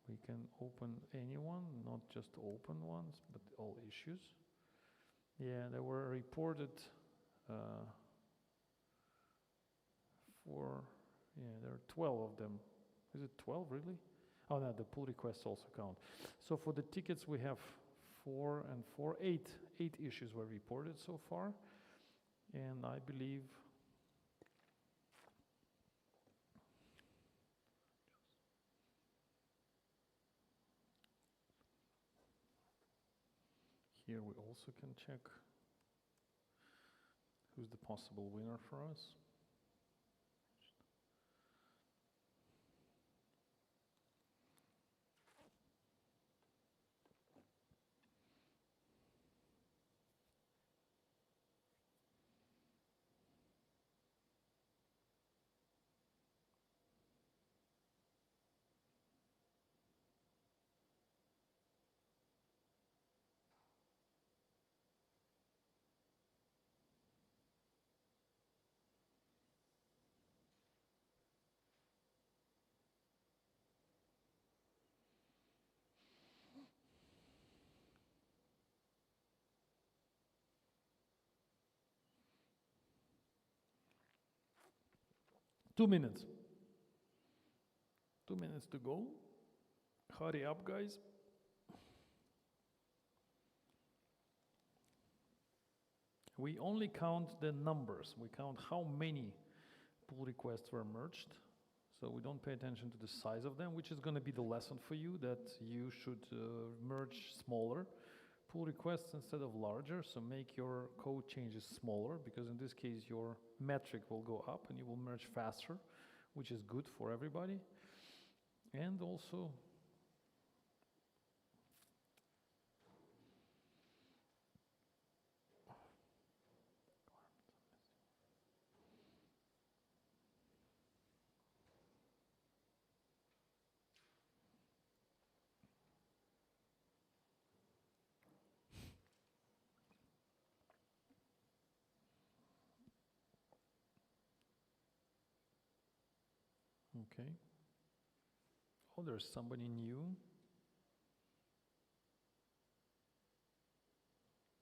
we can open anyone, not just open ones, but all issues. Yeah, they were reported there are 12 of them. Is it 12 really? Oh no, the pull requests also count. So for the tickets we have 4 and 4, 8 issues were reported so far, and I believe here we also can check who's the possible winner for us. Two minutes. 2 minutes to go. Hurry up, guys. We only count the numbers. We count how many pull requests were merged. So we don't pay attention to the size of them, which is going to be the lesson for you, that you should merge smaller pull requests instead of larger. So make your code changes smaller, because in this case your metric will go up and you will merge faster, which is good for everybody. And also okay. Oh, there's somebody new.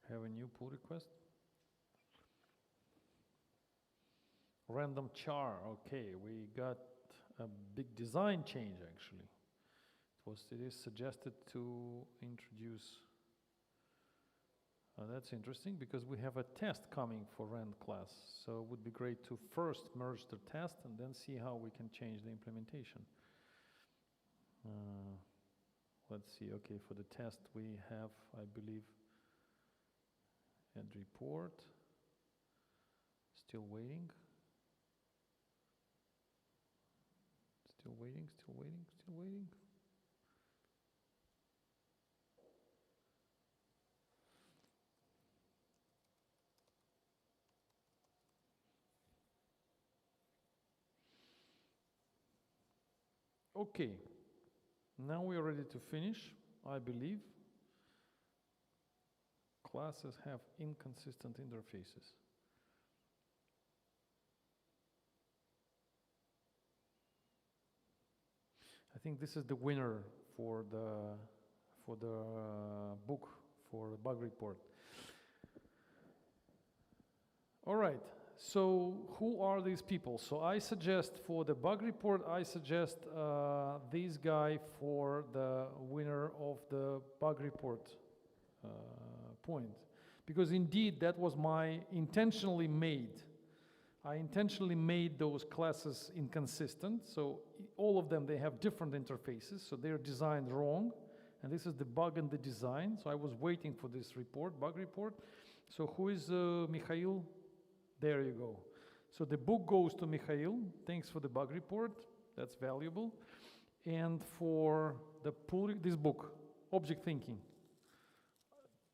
Have a new pull request. Random char. Okay, we got a big design change actually. It is suggested to introduce. That's interesting, because we have a test coming for rand class. So it would be great to first merge the test and then see how we can change the implementation. Let's see. Okay, for the test we have, I believe, add report. Still waiting. Still waiting, still waiting, still waiting. Okay, now we are ready to finish, I believe. Classes have inconsistent interfaces. I think this is the winner for the book, for the bug report. All right, so who are these people? So I suggest for the bug report, I suggest this guy for the winner of the bug report point. Because indeed, that was my intentionally made. I intentionally made those classes inconsistent. So all of them, they have different interfaces. So they're designed wrong. And this is the bug in the design. So I was waiting for this report, bug report. So who is Mikhail? There you go. So the book goes to Mikhail. Thanks for the bug report. That's valuable. And for the pull, this book, Object Thinking.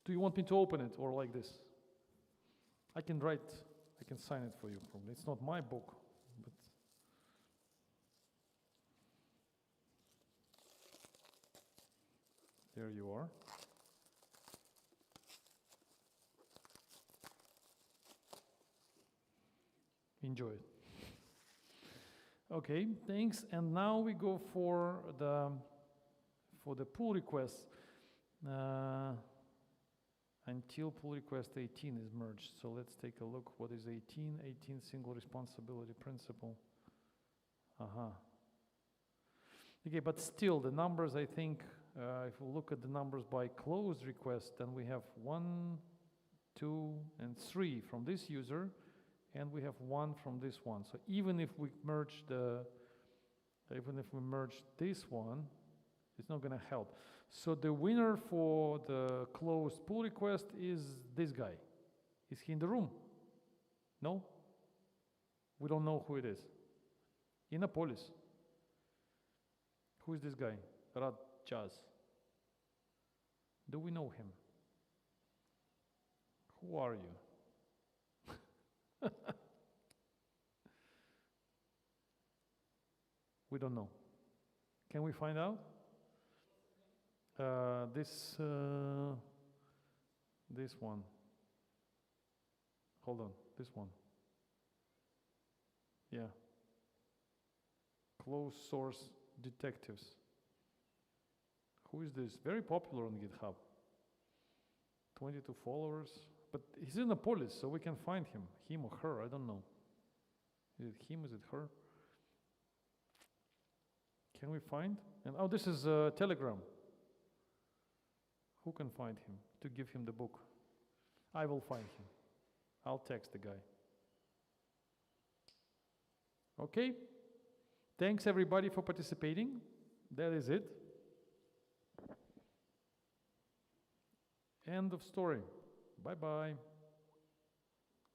Do you want me to open it or like this? I can write, I can sign it for you probably. It's not my book, but there you are. Enjoy it. Okay, thanks. And now we go for the pull request until pull request 18 is merged. So let's take a look. What is 18? 18 single responsibility principle. Okay, but still the numbers, I think, if we look at the numbers by closed request, then we have 1, 2, and 3 from this user, and we have 1 from this one. So even if we merge this one, it's not going to help. So the winner for the closed pull request is this guy. Is he in the room? No? We don't know who it is. Innopolis. Who is this guy? Radjaz. Do we know him? Who are you? We don't know. Can we find out? This one. Hold on, this one. Yeah. Closed source detectives. Who is this? Very popular on GitHub. 22 followers. But he's in Innopolis, so we can find him. Him or her, I don't know. Is it him? Is it her? Can we find? And oh, this is Telegram. Who can find him to give him the book? I will find him. I'll text the guy. Okay. Thanks everybody for participating. That is it. End of story. Bye-bye.